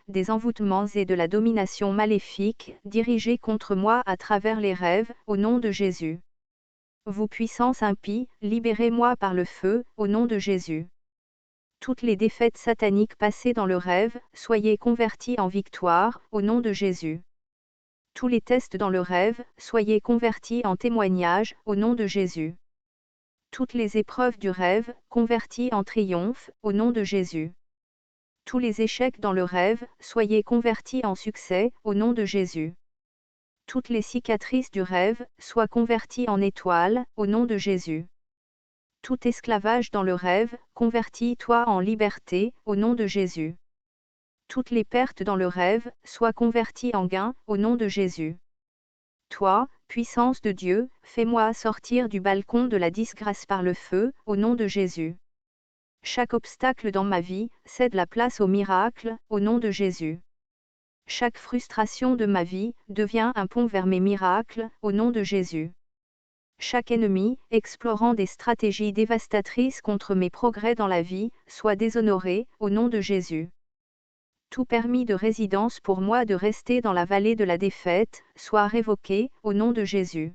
des envoûtements et de la domination maléfique, dirigée contre moi à travers les rêves, au nom de Jésus. Vous puissance impie, libérez-moi par le feu, au nom de Jésus. Toutes les défaites sataniques passées dans le rêve, soyez converties en victoire, au nom de Jésus. Tous les tests dans le rêve, soyez convertis en témoignage, au nom de Jésus. Toutes les épreuves du rêve, converties en triomphe, au nom de Jésus. Tous les échecs dans le rêve, soyez convertis en succès, au nom de Jésus. Toutes les cicatrices du rêve, soient converties en étoiles, au nom de Jésus. Tout esclavage dans le rêve, convertis-toi en liberté, au nom de Jésus. Toutes les pertes dans le rêve, soient converties en gain, au nom de Jésus. Toi, puissance de Dieu, fais-moi sortir du balcon de la disgrâce par le feu, au nom de Jésus. Chaque obstacle dans ma vie, cède la place au miracle, au nom de Jésus. Chaque frustration de ma vie, devient un pont vers mes miracles, au nom de Jésus. Chaque ennemi, explorant des stratégies dévastatrices contre mes progrès dans la vie, soit déshonoré, au nom de Jésus. Tout permis de résidence pour moi de rester dans la vallée de la défaite, soit révoqué, au nom de Jésus.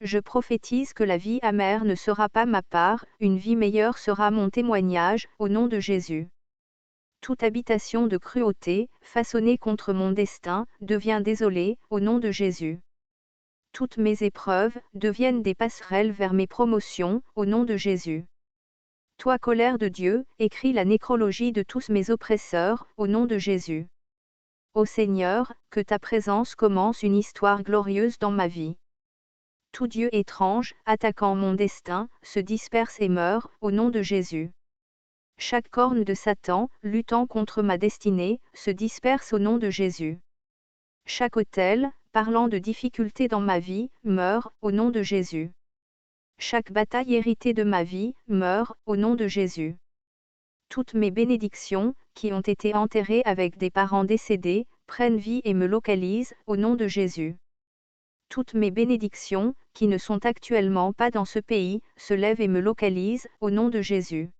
Je prophétise que la vie amère ne sera pas ma part, une vie meilleure sera mon témoignage, au nom de Jésus. Toute habitation de cruauté, façonnée contre mon destin, devient désolée, au nom de Jésus. Toutes mes épreuves deviennent des passerelles vers mes promotions, au nom de Jésus. Toi, colère de Dieu, écris la nécrologie de tous mes oppresseurs, au nom de Jésus. Ô Seigneur, que ta présence commence une histoire glorieuse dans ma vie. Tout Dieu étrange, attaquant mon destin, se disperse et meurt, au nom de Jésus. Chaque corne de Satan, luttant contre ma destinée, se disperse au nom de Jésus. Chaque autel, parlant de difficultés dans ma vie, meurt, au nom de Jésus. Chaque bataille héritée de ma vie, meurt, au nom de Jésus. Toutes mes bénédictions, qui ont été enterrées avec des parents décédés, prennent vie et me localisent, au nom de Jésus. Toutes mes bénédictions, qui ne sont actuellement pas dans ce pays, se lèvent et me localisent, au nom de Jésus.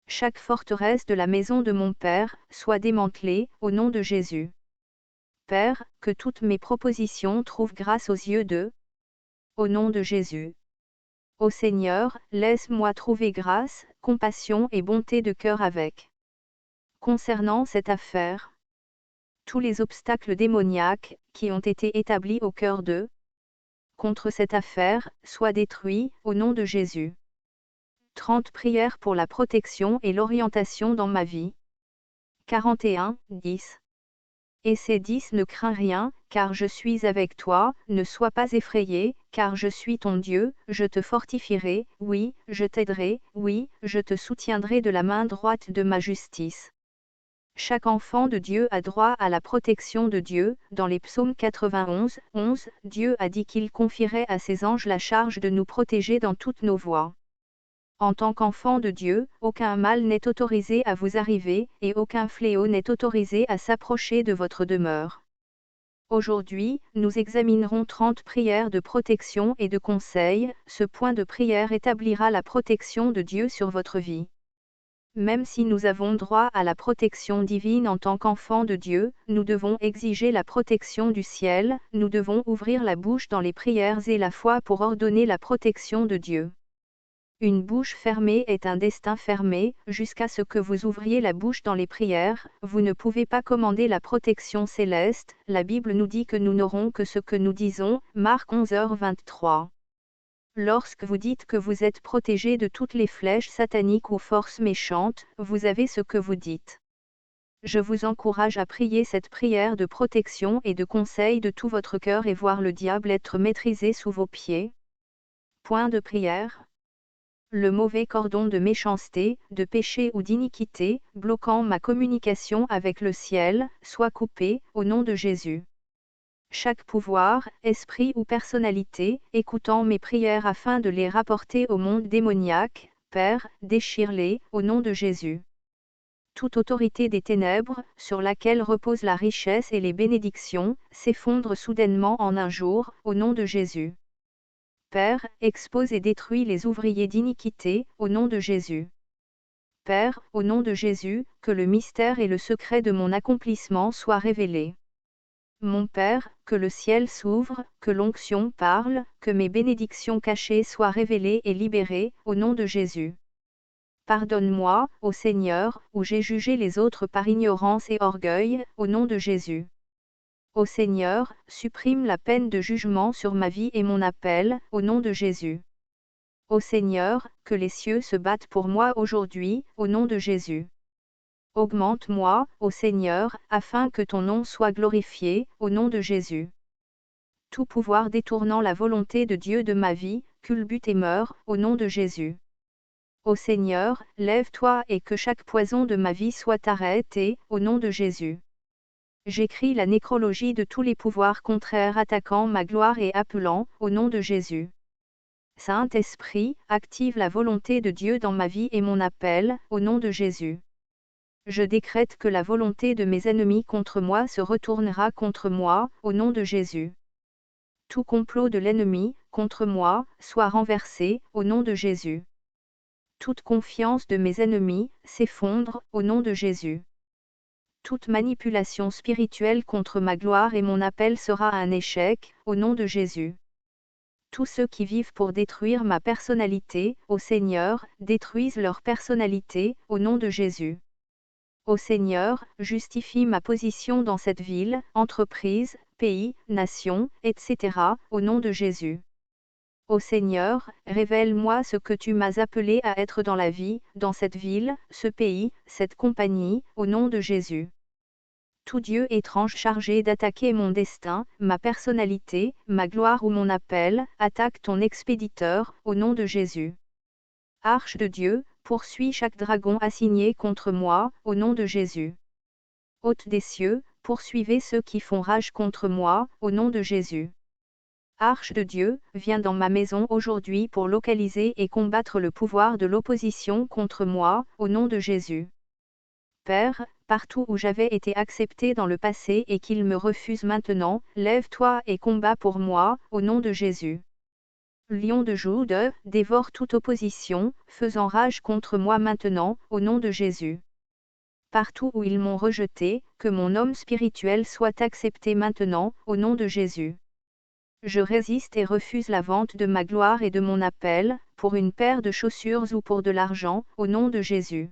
Chaque forteresse de la maison de mon Père, soit démantelée, au nom de Jésus. Père, que toutes mes propositions trouvent grâce aux yeux d'eux. Au nom de Jésus. Ô Seigneur, laisse-moi trouver grâce, compassion et bonté de cœur avec. Concernant cette affaire, tous les obstacles démoniaques, qui ont été établis au cœur d'eux, contre cette affaire, soient détruits, au nom de Jésus. 30 prières pour la protection et l'orientation dans ma vie. 41, 10. Et ces 10 ne crains rien, car je suis avec toi, ne sois pas effrayé, car je suis ton Dieu, je te fortifierai, oui, je t'aiderai, oui, je te soutiendrai de la main droite de ma justice. Chaque enfant de Dieu a droit à la protection de Dieu. Dans les psaumes 91, 11, Dieu a dit qu'il confierait à ses anges la charge de nous protéger dans toutes nos voies. En tant qu'enfant de Dieu, aucun mal n'est autorisé à vous arriver, et aucun fléau n'est autorisé à s'approcher de votre demeure. Aujourd'hui, nous examinerons 30 prières de protection et de conseil. Ce point de prière établira la protection de Dieu sur votre vie. Même si nous avons droit à la protection divine en tant qu'enfants de Dieu, nous devons exiger la protection du ciel, nous devons ouvrir la bouche dans les prières et la foi pour ordonner la protection de Dieu. Une bouche fermée est un destin fermé, jusqu'à ce que vous ouvriez la bouche dans les prières, vous ne pouvez pas commander la protection céleste. La Bible nous dit que nous n'aurons que ce que nous disons, Marc 11h23. Lorsque vous dites que vous êtes protégé de toutes les flèches sataniques ou forces méchantes, vous avez ce que vous dites. Je vous encourage à prier cette prière de protection et de conseil de tout votre cœur et voir le diable être maîtrisé sous vos pieds. Point de prière. Le mauvais cordon de méchanceté, de péché ou d'iniquité, bloquant ma communication avec le ciel, soit coupé, au nom de Jésus. Chaque pouvoir, esprit ou personnalité, écoutant mes prières afin de les rapporter au monde démoniaque, Père, déchire-les, au nom de Jésus. Toute autorité des ténèbres, sur laquelle repose la richesse et les bénédictions, s'effondre soudainement en un jour, au nom de Jésus. Père, expose et détruis les ouvriers d'iniquité, au nom de Jésus. Père, au nom de Jésus, que le mystère et le secret de mon accomplissement soient révélés. Mon Père, que le ciel s'ouvre, que l'onction parle, que mes bénédictions cachées soient révélées et libérées, au nom de Jésus. Pardonne-moi, ô Seigneur, où j'ai jugé les autres par ignorance et orgueil, au nom de Jésus. Ô Seigneur, supprime la peine de jugement sur ma vie et mon appel, au nom de Jésus. Ô Seigneur, que les cieux se battent pour moi aujourd'hui, au nom de Jésus. Augmente-moi, ô Seigneur, afin que ton nom soit glorifié, au nom de Jésus. Tout pouvoir détournant la volonté de Dieu de ma vie, culbute et meurt, au nom de Jésus. Ô Seigneur, lève-toi et que chaque poison de ma vie soit arrêté, au nom de Jésus. J'écris la nécrologie de tous les pouvoirs contraires attaquant ma gloire et appelant, au nom de Jésus. Saint-Esprit, active la volonté de Dieu dans ma vie et mon appel, au nom de Jésus. Je décrète que la volonté de mes ennemis contre moi se retournera contre moi, au nom de Jésus. Tout complot de l'ennemi, contre moi, soit renversé, au nom de Jésus. Toute confiance de mes ennemis, s'effondre, au nom de Jésus. Toute manipulation spirituelle contre ma gloire et mon appel sera un échec, au nom de Jésus. Tous ceux qui vivent pour détruire ma personnalité, ô Seigneur, détruisent leur personnalité, au nom de Jésus. Ô Seigneur, justifie ma position dans cette ville, entreprise, pays, nation, etc., au nom de Jésus. Ô Seigneur, révèle-moi ce que tu m'as appelé à être dans la vie, dans cette ville, ce pays, cette compagnie, au nom de Jésus. Tout Dieu étrange chargé d'attaquer mon destin, ma personnalité, ma gloire ou mon appel, attaque ton expéditeur, au nom de Jésus. Arche de Dieu, poursuis chaque dragon assigné contre moi, au nom de Jésus. Hôte des cieux, poursuivez ceux qui font rage contre moi, au nom de Jésus. Arche de Dieu, viens dans ma maison aujourd'hui pour localiser et combattre le pouvoir de l'opposition contre moi, au nom de Jésus. Père, partout où j'avais été accepté dans le passé et qu'il me refuse maintenant, lève-toi et combat pour moi, au nom de Jésus. Lion de Jude, dévore toute opposition, faisant rage contre moi maintenant, au nom de Jésus. Partout où ils m'ont rejeté, que mon homme spirituel soit accepté maintenant, au nom de Jésus. Je résiste et refuse la vente de ma gloire et de mon appel, pour une paire de chaussures ou pour de l'argent, au nom de Jésus.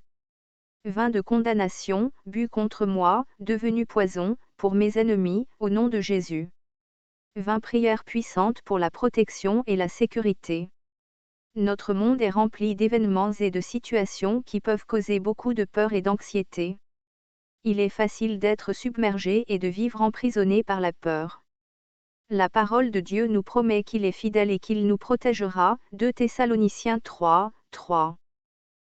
Vin de condamnation, bu contre moi, devenu poison, pour mes ennemis, au nom de Jésus. Vin prière puissante pour la protection et la sécurité. Notre monde est rempli d'événements et de situations qui peuvent causer beaucoup de peur et d'anxiété. Il est facile d'être submergé et de vivre emprisonné par la peur. La parole de Dieu nous promet qu'il est fidèle et qu'il nous protégera, 2 Thessaloniciens 3, 3.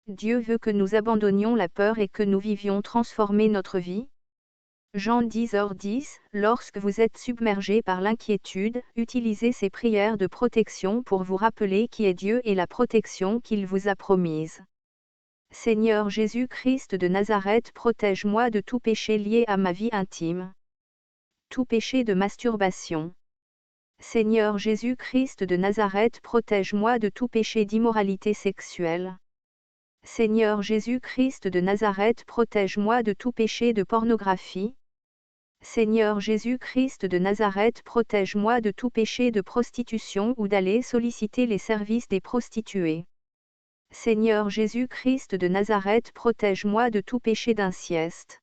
Dieu veut que nous abandonnions la peur et que nous vivions transformer notre vie. Jean 10h10, lorsque vous êtes submergé par l'inquiétude, utilisez ces prières de protection pour vous rappeler qui est Dieu et la protection qu'il vous a promise. Seigneur Jésus-Christ de Nazareth, protège-moi de tout péché lié à ma vie intime. Tout péché de masturbation. Seigneur Jésus-Christ de Nazareth, protège-moi de tout péché d'immoralité sexuelle. Seigneur Jésus-Christ de Nazareth, protège-moi de tout péché de pornographie. Seigneur Jésus-Christ de Nazareth, protège-moi de tout péché de prostitution ou d'aller solliciter les services des prostituées. Seigneur Jésus-Christ de Nazareth, protège-moi de tout péché d'inceste.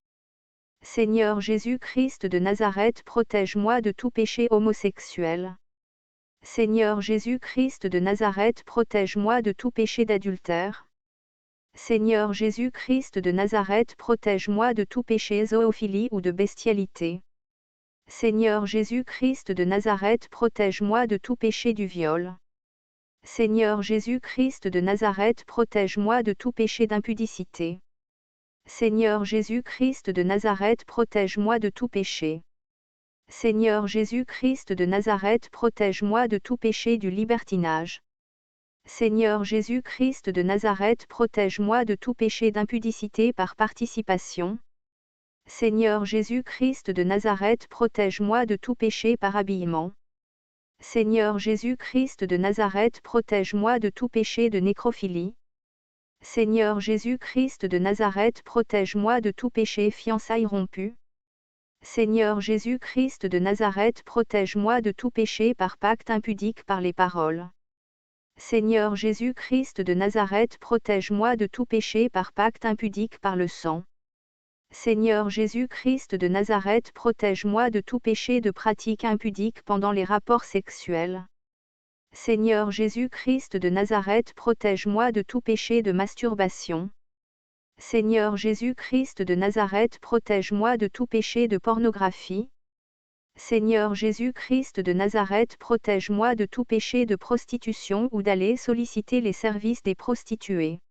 Seigneur Jésus-Christ de Nazareth, protège-moi de tout péché homosexuel. Seigneur Jésus-Christ de Nazareth, protège-moi de tout péché d'adultère. Seigneur Jésus-Christ de Nazareth, protège-moi de tout péché zoophilie ou de bestialité. Seigneur Jésus-Christ de Nazareth, protège-moi de tout péché du viol. Seigneur Jésus-Christ de Nazareth, protège-moi de tout péché d'impudicité. Seigneur Jésus-Christ de Nazareth, protège-moi de tout péché. Seigneur Jésus-Christ de Nazareth, protège-moi de tout péché du libertinage. Seigneur Jésus-Christ de Nazareth, protège-moi de tout péché d'impudicité par participation. Seigneur Jésus-Christ de Nazareth, protège-moi de tout péché par habillement. Seigneur Jésus-Christ de Nazareth, protège-moi de tout péché de nécrophilie. Seigneur Jésus-Christ de Nazareth, protège-moi de tout péché fiançailles rompues. Seigneur Jésus-Christ de Nazareth, protège-moi de tout péché par pacte impudique par les paroles. Seigneur Jésus-Christ de Nazareth, protège-moi de tout péché par pacte impudique par le sang. Seigneur Jésus-Christ de Nazareth, protège-moi de tout péché de pratique impudique pendant les rapports sexuels. Seigneur Jésus-Christ de Nazareth, protège-moi de tout péché de masturbation. Seigneur Jésus-Christ de Nazareth, protège-moi de tout péché de pornographie. Seigneur Jésus-Christ de Nazareth, protège-moi de tout péché de prostitution ou d'aller solliciter les services des prostituées.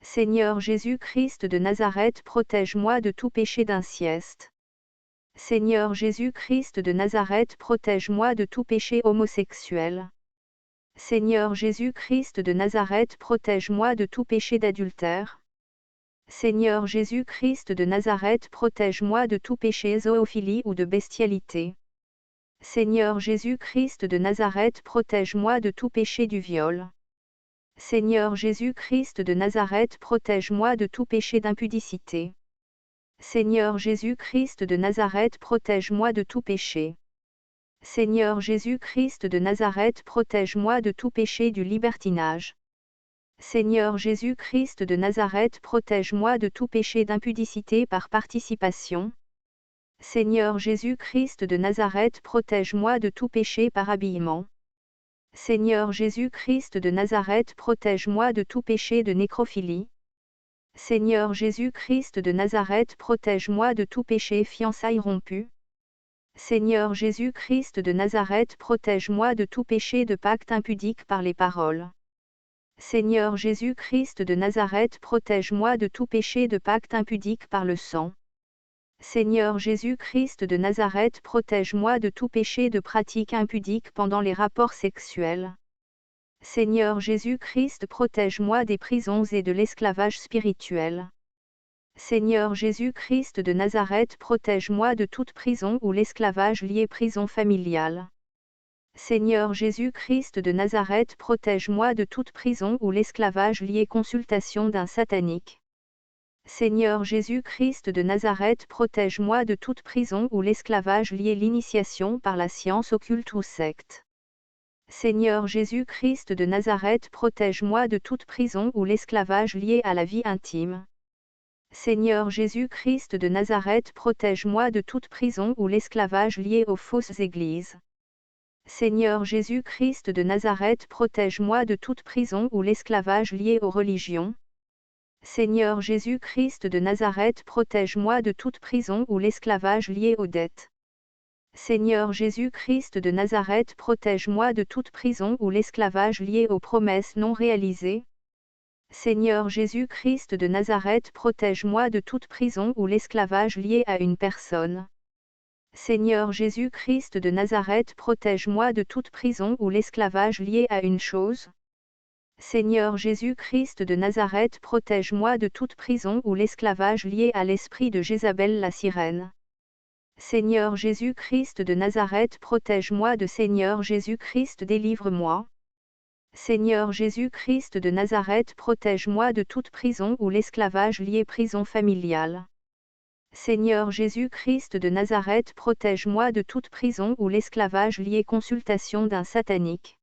Seigneur Jésus-Christ de Nazareth, protège-moi de tout péché d'inceste. Seigneur Jésus-Christ de Nazareth, protège-moi de tout péché homosexuel. Seigneur Jésus-Christ de Nazareth, protège-moi de tout péché d'adultère. Seigneur Jésus-Christ de Nazareth, protège-moi de tout péché zoophilie ou de bestialité. Seigneur Jésus-Christ de Nazareth, protège-moi de tout péché du viol. Seigneur Jésus-Christ de Nazareth, protège-moi de tout péché d'impudicité. Seigneur Jésus-Christ de Nazareth, protège-moi de tout péché. Seigneur Jésus-Christ de Nazareth, protège-moi de tout péché du libertinage. Seigneur Jésus-Christ de Nazareth, protège-moi de tout péché d'impudicité par participation. Seigneur Jésus-Christ de Nazareth, protège-moi de tout péché par habillement. Seigneur Jésus-Christ de Nazareth, protège-moi de tout péché de nécrophilie. Seigneur Jésus-Christ de Nazareth, protège-moi de tout péché fiançailles rompues. Seigneur Jésus-Christ de Nazareth, protège-moi de tout péché de pacte impudique par les paroles. Seigneur Jésus-Christ de Nazareth, protège-moi de tout péché de pacte impudique par le sang. Seigneur Jésus-Christ de Nazareth, protège-moi de tout péché de pratique impudique pendant les rapports sexuels. Seigneur Jésus-Christ, protège-moi des prisons et de l'esclavage spirituel. Seigneur Jésus-Christ de Nazareth, protège-moi de toute prison ou l'esclavage lié prison familiale. Seigneur Jésus-Christ de Nazareth, protège-moi de toute prison ou l'esclavage lié consultation d'un satanique. Seigneur Jésus-Christ de Nazareth, protège-moi de toute prison ou l'esclavage lié l'initiation par la science occulte ou secte. Seigneur Jésus-Christ de Nazareth, protège-moi de toute prison ou l'esclavage lié à la vie intime. Seigneur Jésus-Christ de Nazareth, protège-moi de toute prison ou l'esclavage lié aux fausses églises. Seigneur Jésus-Christ de Nazareth, protège-moi de toute prison ou l'esclavage lié aux religions. Seigneur Jésus-Christ de Nazareth, protège-moi de toute prison ou l'esclavage lié aux dettes. Seigneur Jésus-Christ de Nazareth, protège-moi de toute prison ou l'esclavage lié aux promesses non réalisées. Seigneur Jésus-Christ de Nazareth, protège-moi de toute prison ou l'esclavage lié à une personne. Seigneur Jésus-Christ de Nazareth, protège-moi de toute prison ou l'esclavage lié à une chose. Seigneur Jésus-Christ de Nazareth, protège-moi de toute prison ou l'esclavage lié à l'esprit de Jézabel la sirène. Seigneur Jésus-Christ de Nazareth, protège-moi de Seigneur Jésus-Christ, délivre-moi. Seigneur Jésus-Christ de Nazareth, protège-moi de toute prison ou l'esclavage lié prison familiale. Seigneur Jésus-Christ de Nazareth, protège-moi de toute prison ou l'esclavage lié consultation d'un satanique.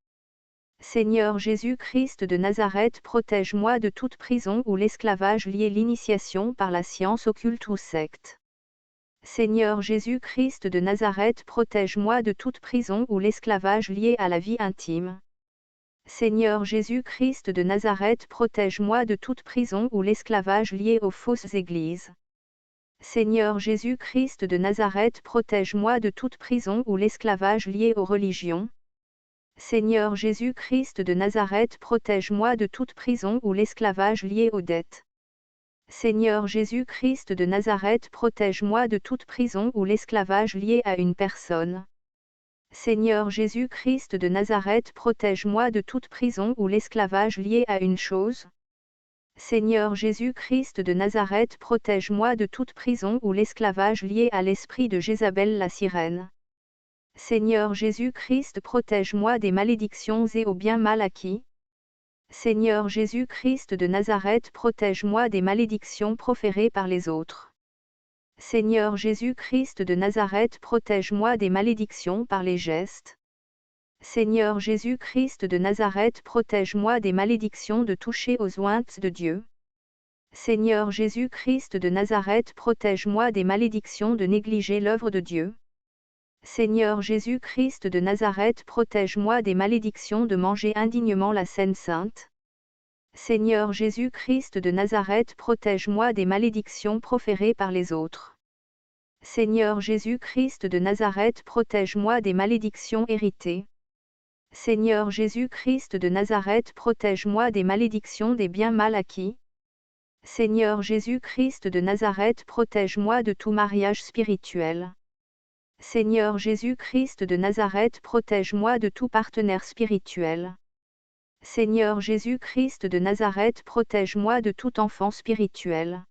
Seigneur Jésus-Christ de Nazareth, protège-moi de toute prison ou l'esclavage lié l'initiation par la science occulte ou secte. Seigneur Jésus-Christ de Nazareth, protège-moi de toute prison ou l'esclavage lié à la vie intime. Seigneur Jésus-Christ de Nazareth, protège-moi de toute prison ou l'esclavage lié aux fausses églises. Seigneur Jésus-Christ de Nazareth, protège-moi de toute prison ou l'esclavage lié aux religions. Seigneur Jésus-Christ de Nazareth, protège-moi de toute prison ou l'esclavage lié aux dettes. Seigneur Jésus-Christ de Nazareth, protège-moi de toute prison ou l'esclavage lié à une personne. Seigneur Jésus-Christ de Nazareth, protège-moi de toute prison ou l'esclavage lié à une chose. Seigneur Jésus-Christ de Nazareth, protège-moi de toute prison ou l'esclavage lié à l'esprit de Jézabel la sirène. Seigneur Jésus-Christ, protège-moi des malédictions et au bien mal acquis. Seigneur Jésus-Christ de Nazareth, protège-moi des malédictions proférées par les autres. Seigneur Jésus-Christ de Nazareth, protège-moi des malédictions par les gestes. Seigneur Jésus-Christ de Nazareth, protège-moi des malédictions de toucher aux ointes de Dieu. Seigneur Jésus-Christ de Nazareth, protège-moi des malédictions de négliger l'œuvre de Dieu. Seigneur Jésus-Christ de Nazareth, protège-moi des malédictions de manger indignement la Sainte Sainte. Seigneur Jésus-Christ de Nazareth, protège-moi des malédictions proférées par les autres. Seigneur Jésus-Christ de Nazareth, protège-moi des malédictions héritées. Seigneur Jésus-Christ de Nazareth, protège-moi des malédictions des biens mal acquis. Seigneur Jésus-Christ de Nazareth, protège-moi de tout mariage spirituel. Seigneur Jésus-Christ de Nazareth, protège-moi de tout partenaire spirituel. Seigneur Jésus-Christ de Nazareth, protège-moi de tout enfant spirituel.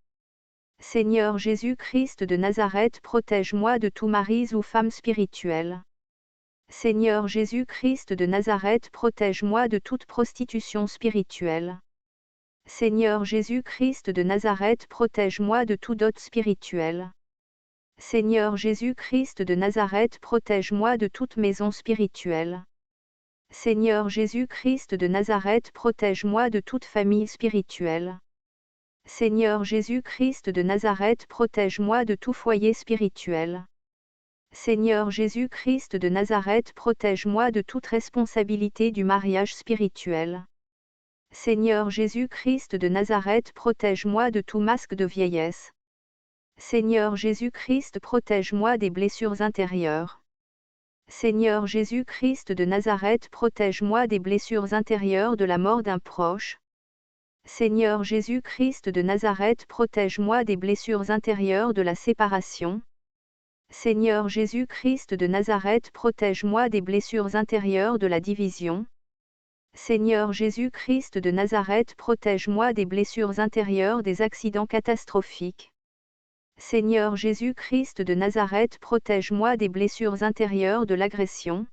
Seigneur Jésus-Christ de Nazareth, protège-moi de tout mari ou femme spirituelle. Seigneur Jésus-Christ de Nazareth, protège-moi de toute prostitution spirituelle. Seigneur Jésus-Christ de Nazareth, protège-moi de tout dot spirituel. Seigneur Jésus-Christ de Nazareth, protège-moi de toute maison spirituelle. Seigneur Jésus-Christ de Nazareth, protège-moi de toute famille spirituelle. Seigneur Jésus-Christ de Nazareth, protège-moi de tout foyer spirituel. Seigneur Jésus-Christ de Nazareth, protège-moi de toute responsabilité du mariage spirituel. Seigneur Jésus-Christ de Nazareth, protège-moi de tout masque de vieillesse. Seigneur Jésus-Christ, protège-moi des blessures intérieures. Seigneur Jésus-Christ de Nazareth, protège-moi des blessures intérieures de la mort d'un proche. Seigneur Jésus-Christ de Nazareth, protège-moi des blessures intérieures de la séparation. Seigneur Jésus-Christ de Nazareth, protège-moi des blessures intérieures de la division. Seigneur Jésus-Christ de Nazareth, protège-moi des blessures intérieures des accidents catastrophiques. Seigneur Jésus-Christ de Nazareth, protège-moi des blessures intérieures de l'agression.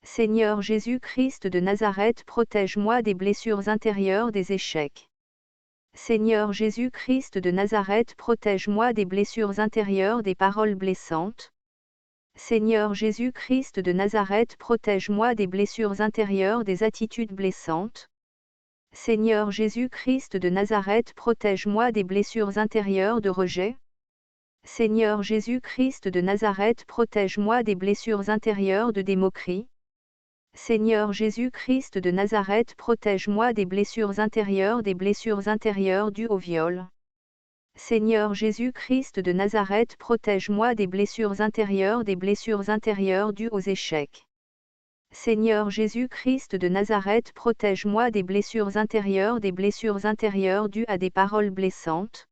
Seigneur Jésus-Christ de Nazareth, protège-moi des blessures intérieures des échecs. Seigneur Jésus-Christ de Nazareth, protège-moi des blessures intérieures des paroles blessantes. Seigneur Jésus-Christ de Nazareth, protège-moi des blessures intérieures des attitudes blessantes. Seigneur Jésus-Christ de Nazareth, protège-moi des blessures intérieures de rejet. Seigneur Jésus-Christ de Nazareth, protège-moi des blessures intérieures de moquerie. Seigneur Jésus-Christ de Nazareth, protège-moi des blessures intérieures dues au viol. Seigneur Jésus-Christ de Nazareth, protège-moi des blessures intérieures dues aux échecs. Seigneur Jésus-Christ de Nazareth, protège-moi des blessures intérieures dues à des paroles blessantes.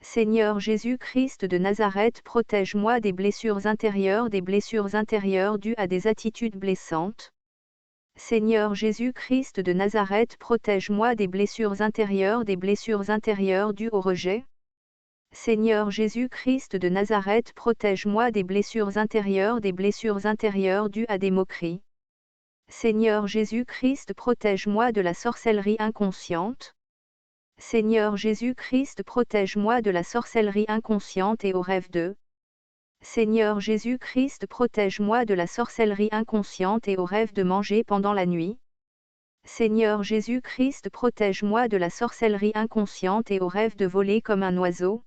Seigneur Jésus-Christ de Nazareth, protège-moi des blessures intérieures dues à des attitudes blessantes. Seigneur Jésus-Christ de Nazareth, protège-moi des blessures intérieures dues au rejet. Seigneur Jésus-Christ de Nazareth, protège-moi des blessures intérieures dues à des moqueries. Seigneur Jésus-Christ, protège-moi de la sorcellerie inconsciente. Seigneur Jésus-Christ, protège-moi de la sorcellerie inconsciente et aux rêves de. Seigneur Jésus-Christ, protège-moi de la sorcellerie inconsciente et aux rêves de manger pendant la nuit. Seigneur Jésus-Christ, protège-moi de la sorcellerie inconsciente et aux rêves de voler comme un oiseau.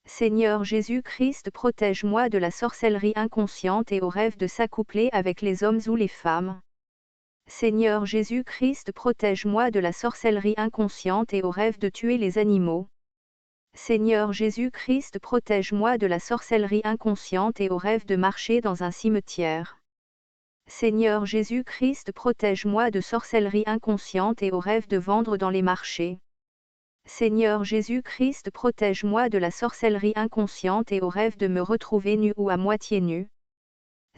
Seigneur Jésus-Christ, protège-moi de la sorcellerie inconsciente et aux rêves de s'accoupler avec les hommes ou les femmes. Seigneur Jésus-Christ, protège-moi de la sorcellerie inconsciente et aux rêves de tuer les animaux. Seigneur Jésus-Christ, protège-moi de la sorcellerie inconsciente et aux rêves de marcher dans un cimetière. Seigneur Jésus-Christ, protège-moi de sorcellerie inconsciente et aux rêves de vendre dans les marchés. Seigneur Jésus-Christ, protège-moi de la sorcellerie inconsciente et aux rêves de me retrouver nu ou à moitié nu.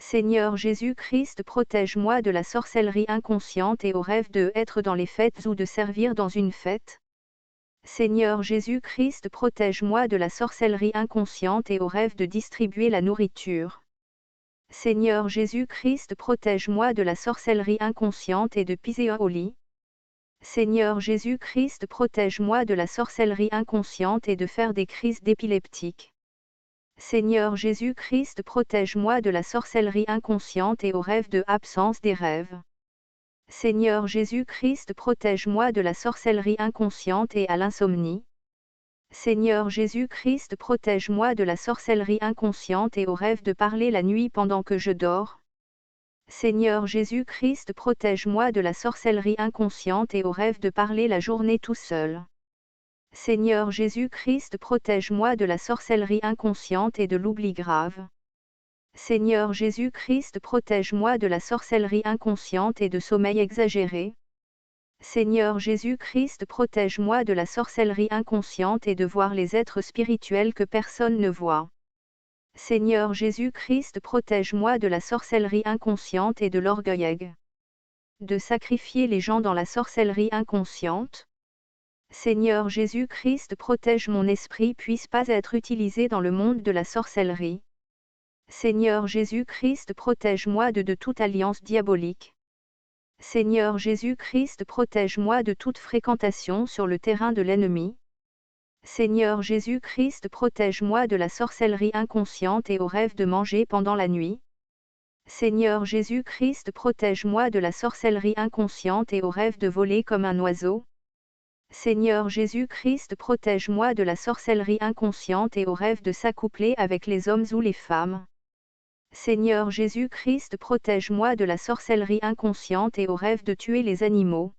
Seigneur Jésus-Christ, protège-moi de la sorcellerie inconsciente et aux rêves de être dans les fêtes ou de servir dans une fête. Seigneur Jésus-Christ, protège-moi de la sorcellerie inconsciente et aux rêves de distribuer la nourriture. Seigneur Jésus-Christ, protège-moi de la sorcellerie inconsciente et de piser au lit. Seigneur Jésus-Christ, protège-moi de la sorcellerie inconsciente et de faire des crises d'épileptique. Seigneur Jésus-Christ, protège-moi de la sorcellerie inconsciente et aux rêves de absence des rêves. Seigneur Jésus-Christ, protège-moi de la sorcellerie inconsciente et à l'insomnie. Seigneur Jésus-Christ, protège-moi de la sorcellerie inconsciente et aux rêves de parler la nuit pendant que je dors. Seigneur Jésus-Christ, protège-moi de la sorcellerie inconsciente et aux rêves de parler la journée tout seul. Seigneur Jésus-Christ, protège-moi de la sorcellerie inconsciente et de l'oubli grave. Seigneur Jésus-Christ, protège-moi de la sorcellerie inconsciente et de sommeil exagéré. Seigneur Jésus-Christ, protège-moi de la sorcellerie inconsciente et de voir les êtres spirituels que personne ne voit. Seigneur Jésus-Christ, protège-moi de la sorcellerie inconsciente et de l'orgueil. De sacrifier les gens dans la sorcellerie inconsciente. Seigneur Jésus-Christ, protège mon esprit puisse pas être utilisé dans le monde de la sorcellerie. Seigneur Jésus-Christ, protège-moi de toute alliance diabolique. Seigneur Jésus-Christ, protège-moi de toute fréquentation sur le terrain de l'ennemi. Seigneur Jésus-Christ, protège-moi de la sorcellerie inconsciente et aux rêves de manger pendant la nuit. Seigneur Jésus-Christ, protège-moi de la sorcellerie inconsciente et au rêve de voler comme un oiseau. Seigneur Jésus-Christ, protège-moi de la sorcellerie inconsciente et au rêve de s'accoupler avec les hommes ou les femmes. Seigneur Jésus-Christ, protège-moi de la sorcellerie inconsciente et au rêve de tuer les animaux.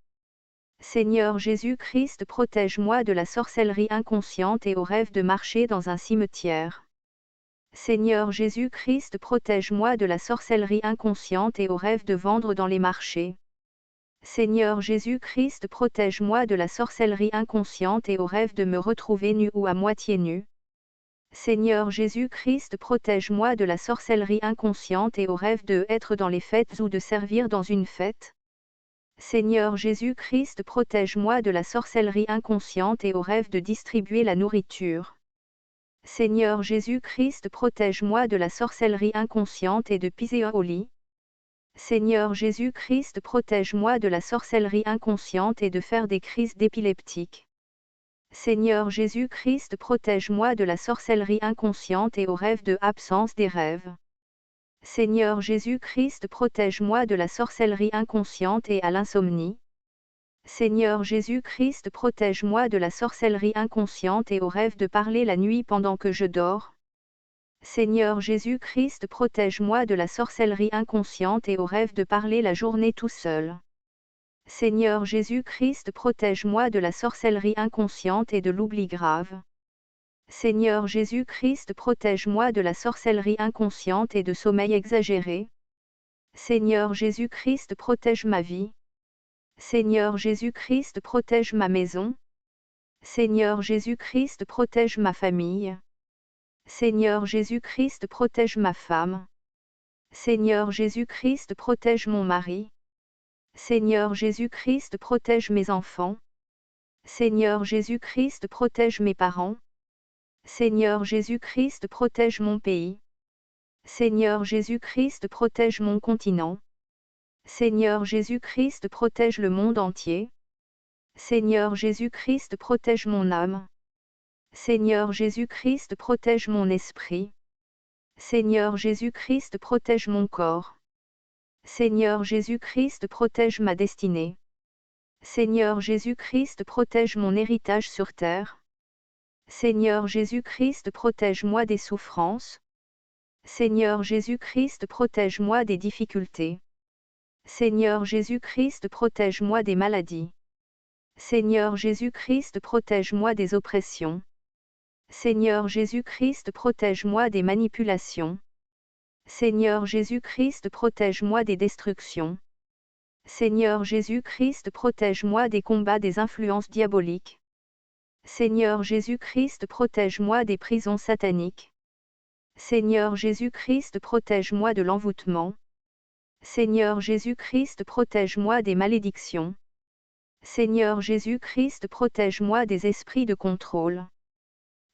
Seigneur Jésus-Christ, protège-moi de la sorcellerie inconsciente et au rêve de marcher dans un cimetière. Seigneur Jésus-Christ, protège-moi de la sorcellerie inconsciente et au rêve de vendre dans les marchés. Seigneur Jésus-Christ, protège-moi de la sorcellerie inconsciente et au rêve de me retrouver nu ou à moitié nu. Seigneur Jésus-Christ, protège-moi de la sorcellerie inconsciente et au rêve de être dans les fêtes ou de servir dans une fête. Seigneur Jésus-Christ, protège-moi de la sorcellerie inconsciente et au rêve de distribuer la nourriture. Seigneur Jésus-Christ, protège-moi de la sorcellerie inconsciente et de pisser au lit. Seigneur Jésus-Christ, protège-moi de la sorcellerie inconsciente et de faire des crises d'épileptique. Seigneur Jésus-Christ, protège-moi de la sorcellerie inconsciente et au rêve de absence des rêves. Seigneur Jésus-Christ, protège-moi de la sorcellerie inconsciente et à l'insomnie. Seigneur Jésus-Christ, protège-moi de la sorcellerie inconsciente et au rêve de parler la nuit pendant que je dors. Seigneur Jésus-Christ, protège-moi de la sorcellerie inconsciente et au rêve de parler la journée tout seul. Seigneur Jésus-Christ, protège-moi de la sorcellerie inconsciente et de l'oubli grave. Seigneur Jésus-Christ, protège-moi de la sorcellerie inconsciente et de sommeil exagéré. Seigneur Jésus-Christ, protège ma vie. Seigneur Jésus-Christ, protège ma maison. Seigneur Jésus-Christ, protège ma famille. Seigneur Jésus-Christ, protège ma femme. Seigneur Jésus-Christ, protège mon mari. Seigneur Jésus-Christ, protège mes enfants. Seigneur Jésus-Christ, protège mes parents. Seigneur Jésus-Christ, protège mon pays. Seigneur Jésus-Christ, protège mon continent. Seigneur Jésus-Christ, protège le monde entier. Seigneur Jésus-Christ, protège mon âme. Seigneur Jésus-Christ, protège mon esprit. Seigneur Jésus-Christ, protège mon corps. Seigneur Jésus-Christ, protège ma destinée. Seigneur Jésus-Christ, protège mon héritage sur terre. Seigneur Jésus-Christ, protège-moi des souffrances. Seigneur Jésus-Christ, protège-moi des difficultés. Seigneur Jésus-Christ, protège-moi des maladies. Seigneur Jésus-Christ, protège-moi des oppressions. Seigneur Jésus-Christ, protège-moi des manipulations. Seigneur Jésus-Christ, protège-moi des destructions. Seigneur Jésus-Christ, protège-moi des combats des influences diaboliques. Seigneur Jésus-Christ, protège-moi des prisons sataniques. Seigneur Jésus-Christ, protège-moi de l'envoûtement. Seigneur Jésus-Christ, protège-moi des malédictions. Seigneur Jésus-Christ, protège-moi des esprits de contrôle.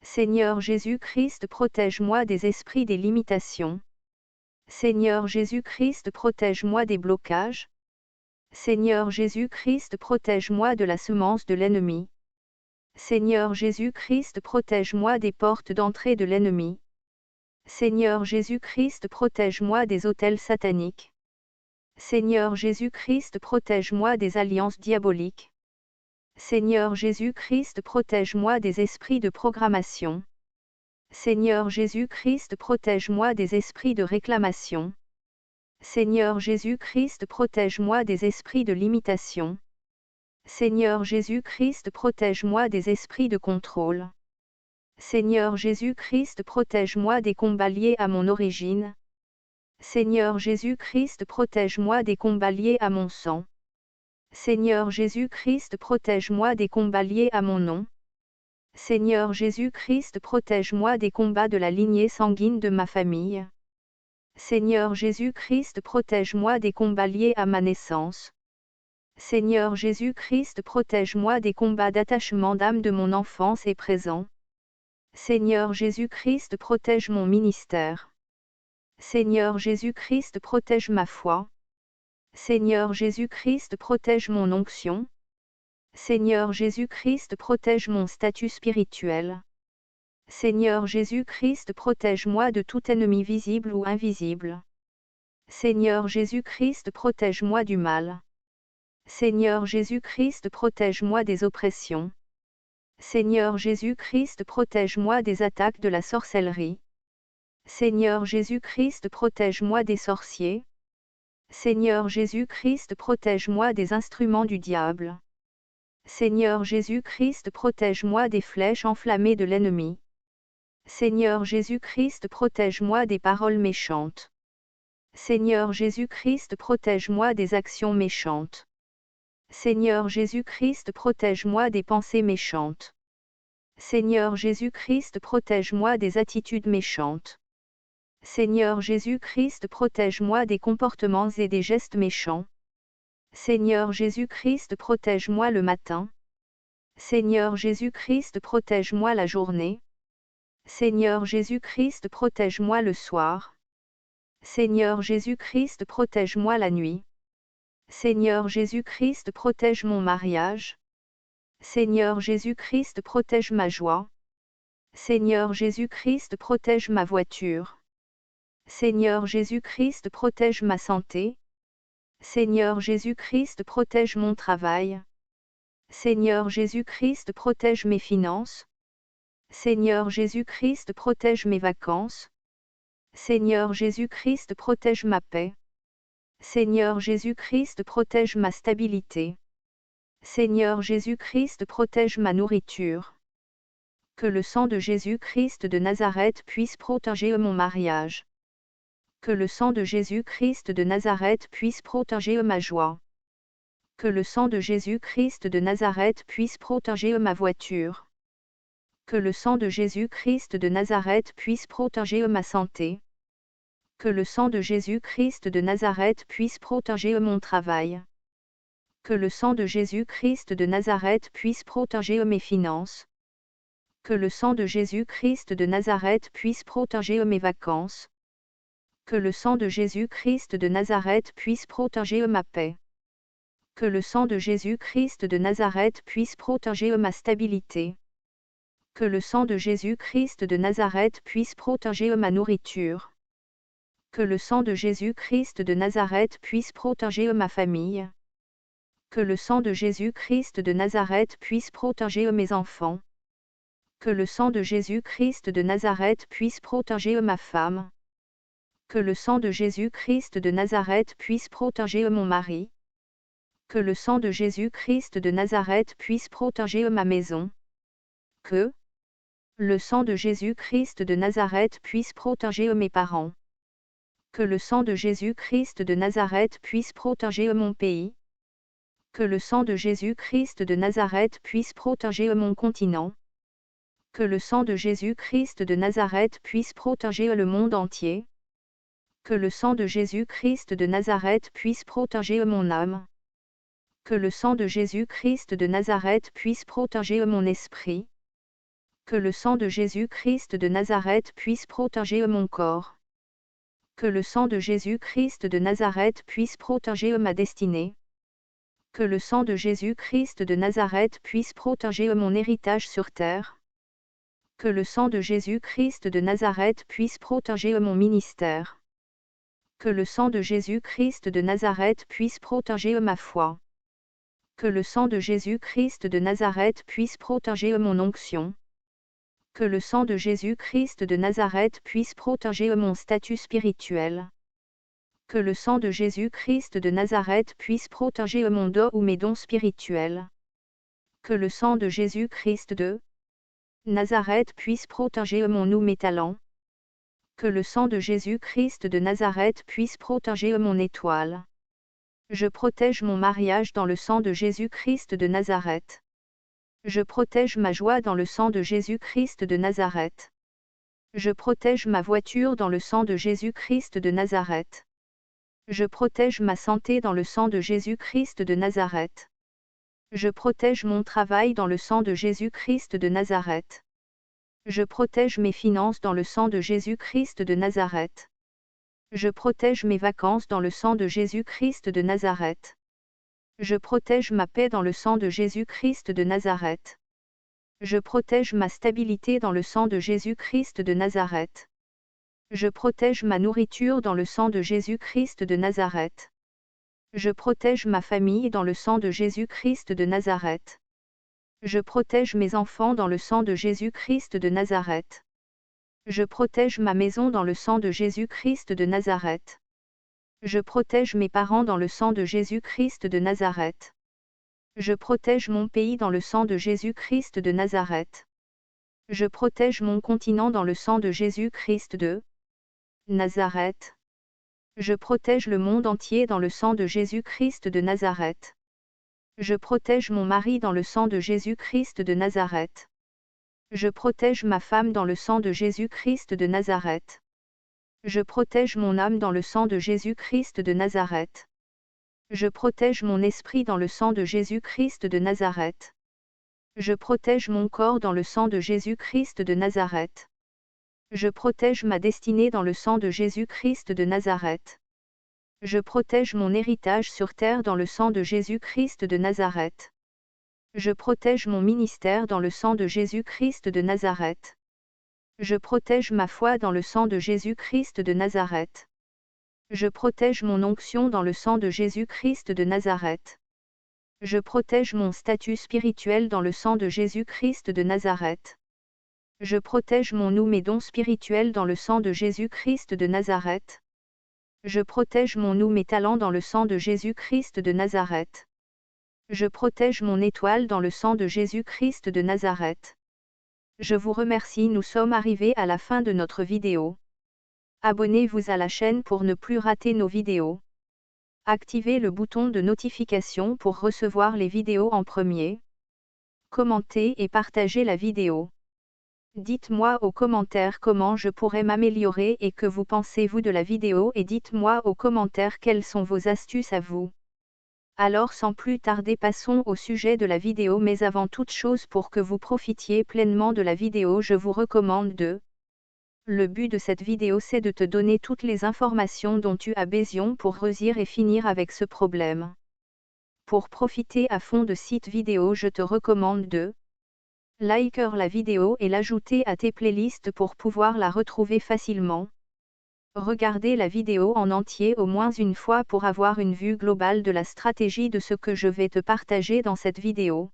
Seigneur Jésus-Christ, protège-moi des esprits des limitations. Seigneur Jésus-Christ, protège-moi des blocages. Seigneur Jésus-Christ, protège-moi de la semence de l'ennemi. Seigneur Jésus-Christ, protège-moi des portes d'entrée de l'ennemi. Seigneur Jésus-Christ, protège-moi des autels sataniques. Seigneur Jésus-Christ, protège-moi des alliances diaboliques. Seigneur Jésus-Christ, protège-moi des esprits de programmation. Seigneur Jésus-Christ, protège-moi des esprits de réclamation. Seigneur Jésus-Christ, protège-moi des esprits de limitation. Seigneur Jésus-Christ, protège-moi des esprits de contrôle. Seigneur Jésus-Christ, protège-moi des combats liés à mon origine. Seigneur Jésus-Christ, protège-moi des combats liés à mon sang. Seigneur Jésus-Christ, protège-moi des combats liés à mon nom. Seigneur Jésus-Christ, protège-moi des combats de la lignée sanguine de ma famille. Seigneur Jésus-Christ, protège-moi des combats liés à ma naissance. Seigneur Jésus-Christ, protège-moi des combats d'attachement d'âme de mon enfance et présent. Seigneur Jésus-Christ, protège mon ministère. Seigneur Jésus-Christ, protège ma foi. Seigneur Jésus-Christ, protège mon onction. Seigneur Jésus-Christ, protège mon statut spirituel. Seigneur Jésus-Christ, protège-moi de tout ennemi visible ou invisible. Seigneur Jésus-Christ, protège-moi du mal. Seigneur Jésus-Christ, protège-moi des oppressions. Seigneur Jésus-Christ, protège-moi des attaques de la sorcellerie. Seigneur Jésus-Christ, protège-moi des sorciers. Seigneur Jésus-Christ, protège-moi des instruments du diable. Seigneur Jésus-Christ, protège-moi des flèches enflammées de l'ennemi. Seigneur Jésus-Christ, protège-moi des paroles méchantes. Seigneur Jésus-Christ, protège-moi des actions méchantes. Seigneur Jésus-Christ, protège-moi des pensées méchantes. Seigneur Jésus-Christ, protège-moi des attitudes méchantes. Seigneur Jésus-Christ, protège-moi des comportements et des gestes méchants. Seigneur Jésus-Christ, protège-moi le matin. Seigneur Jésus-Christ, protège-moi la journée. Seigneur Jésus-Christ, protège-moi le soir. Seigneur Jésus-Christ, protège-moi la nuit. Seigneur Jésus-Christ, protège mon mariage. Seigneur Jésus-Christ, protège ma joie. Seigneur Jésus-Christ, protège ma voiture. Seigneur Jésus-Christ, protège ma santé. Seigneur Jésus-Christ, protège mon travail. Seigneur Jésus-Christ, protège mes finances. Seigneur Jésus-Christ, protège mes vacances. Seigneur Jésus-Christ, protège ma paix. Seigneur Jésus-Christ, protège ma stabilité. Seigneur Jésus-Christ, protège ma nourriture. Que le sang de Jésus-Christ de Nazareth puisse protéger mon mariage. Que le sang de Jésus-Christ de Nazareth puisse protéger ma joie. Que le sang de Jésus-Christ de Nazareth puisse protéger ma voiture. Que le sang de Jésus-Christ de Nazareth puisse protéger ma santé. Que le sang de Jésus-Christ de Nazareth puisse protéger mon travail. Que le sang de Jésus-Christ de Nazareth puisse protéger mes finances. Que le sang de Jésus-Christ de Nazareth puisse protéger mes vacances. Que le sang de Jésus-Christ de Nazareth puisse protéger ma paix. Que le sang de Jésus-Christ de Nazareth puisse protéger ma stabilité. Que le sang de Jésus-Christ de Nazareth puisse protéger ma nourriture. Que le sang de Jésus-Christ de Nazareth puisse protéger ma famille. Que le sang de Jésus-Christ de Nazareth puisse protéger mes enfants. Que le sang de Jésus-Christ de Nazareth puisse protéger ma femme. Que le sang de Jésus-Christ de Nazareth puisse protéger mon mari. Que le sang de Jésus-Christ de Nazareth puisse protéger ma maison. Que le sang de Jésus-Christ de Nazareth puisse protéger mes parents. Que le sang de Jésus-Christ de Nazareth puisse protéger mon pays. Que le sang de Jésus-Christ de Nazareth puisse protéger mon continent. Que le sang de Jésus-Christ de Nazareth puisse protéger le monde entier. Que le sang de Jésus-Christ de Nazareth puisse protéger mon âme. Que le sang de Jésus-Christ de Nazareth puisse protéger mon esprit. Que le sang de Jésus-Christ de Nazareth puisse protéger mon corps. Que le sang de Jésus-Christ de Nazareth puisse protéger ma destinée. Que le sang de Jésus-Christ de Nazareth puisse protéger mon héritage sur terre. Que le sang de Jésus-Christ de Nazareth puisse protéger mon ministère. Que le sang de Jésus-Christ de Nazareth puisse protéger ma foi. Que le sang de Jésus-Christ de Nazareth puisse protéger mon onction. Que le sang de Jésus-Christ de Nazareth puisse protéger mon statut spirituel. Que le sang de Jésus-Christ de Nazareth puisse protéger mon don ou mes dons spirituels. Que le sang de Jésus-Christ de Nazareth puisse protéger mon ou mes talents. Que le sang de Jésus-Christ de Nazareth puisse protéger mon étoile. Je protège mon mariage dans le sang de Jésus-Christ de Nazareth. Je protège ma joie dans le sang de Jésus-Christ de Nazareth. Je protège ma voiture dans le sang de Jésus-Christ de Nazareth. Je protège ma santé dans le sang de Jésus-Christ de Nazareth. Je protège mon travail dans le sang de Jésus-Christ de Nazareth. Je protège mes finances dans le sang de Jésus-Christ de Nazareth. Je protège mes vacances dans le sang de Jésus-Christ de Nazareth. Je protège ma paix dans le sang de Jésus-Christ de Nazareth. Je protège ma stabilité dans le sang de Jésus-Christ de Nazareth. Je protège ma nourriture dans le sang de Jésus-Christ de Nazareth. Je protège ma famille dans le sang de Jésus-Christ de Nazareth. Je protège mes enfants dans le sang de Jésus-Christ de Nazareth. Je protège ma maison dans le sang de Jésus-Christ de Nazareth. Je protège mes parents dans le sang de Jésus-Christ de Nazareth. Je protège mon pays dans le sang de Jésus-Christ de Nazareth. Je protège mon continent dans le sang de Jésus-Christ de Nazareth. Je protège le monde entier dans le sang de Jésus-Christ de Nazareth. Je protège mon mari dans le sang de Jésus-Christ de Nazareth. Je protège ma femme dans le sang de Jésus-Christ de Nazareth. Je protège mon âme dans le sang de Jésus-Christ de Nazareth. Je protège mon esprit dans le sang de Jésus-Christ de Nazareth. Je protège mon corps dans le sang de Jésus-Christ de Nazareth. Je protège ma destinée dans le sang de Jésus-Christ de Nazareth. Je protège mon héritage sur terre dans le sang de Jésus-Christ de Nazareth. Je protège mon ministère dans le sang de Jésus-Christ de Nazareth. Je protège ma foi dans le sang de Jésus-Christ de Nazareth. Je protège mon onction dans le sang de Jésus-Christ de Nazareth. Je protège mon statut spirituel dans le sang de Jésus-Christ de Nazareth. Je protège mon ou mes dons spirituels dans le sang de Jésus-Christ de Nazareth. Je protège mon ou mes talents dans le sang de Jésus-Christ de Nazareth. Je protège mon étoile dans le sang de Jésus-Christ de Nazareth. Je vous remercie, nous sommes arrivés à la fin de notre vidéo. Abonnez-vous à la chaîne pour ne plus rater nos vidéos. Activez le bouton de notification pour recevoir les vidéos en premier. Commentez et partagez la vidéo. Dites-moi aux commentaires comment je pourrais m'améliorer et que vous pensez-vous de la vidéo et dites-moi aux commentaires quelles sont vos astuces à vous. Alors sans plus tarder passons au sujet de la vidéo, mais avant toute chose, pour que vous profitiez pleinement de la vidéo, je vous recommande de... Le but de cette vidéo, c'est de te donner toutes les informations dont tu as besoin pour réussir et finir avec ce problème. Pour profiter à fond de cette vidéo, je te recommande de liker la vidéo et l'ajouter à tes playlists pour pouvoir la retrouver facilement. Regardez la vidéo en entier au moins une fois pour avoir une vue globale de la stratégie de ce que je vais te partager dans cette vidéo.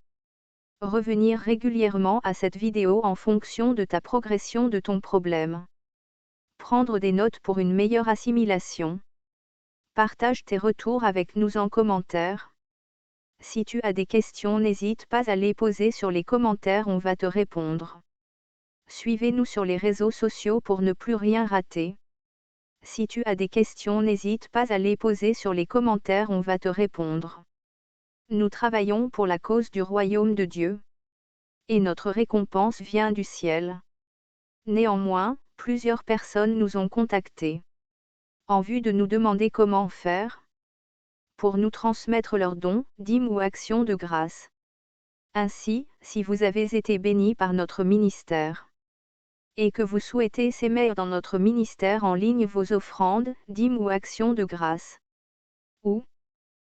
Revenir régulièrement à cette vidéo en fonction de ta progression de ton problème. Prendre des notes pour une meilleure assimilation. Partage tes retours avec nous en commentaire. Si tu as des questions, n'hésite pas à les poser sur les commentaires, on va te répondre. Suivez-nous sur les réseaux sociaux pour ne plus rien rater. Si tu as des questions, n'hésite pas à les poser sur les commentaires, on va te répondre. Nous travaillons pour la cause du royaume de Dieu. Et notre récompense vient du ciel. Néanmoins, plusieurs personnes nous ont contactés. En vue de nous demander comment faire pour nous transmettre leurs dons, dîmes ou actions de grâce. Ainsi, si vous avez été bénis par notre ministère, et que vous souhaitez s'aimer dans notre ministère en ligne vos offrandes, dîmes ou actions de grâce, ou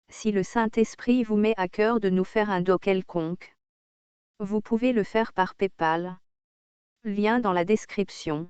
si le Saint-Esprit vous met à cœur de nous faire un don quelconque, vous pouvez le faire par PayPal. Lien dans la description.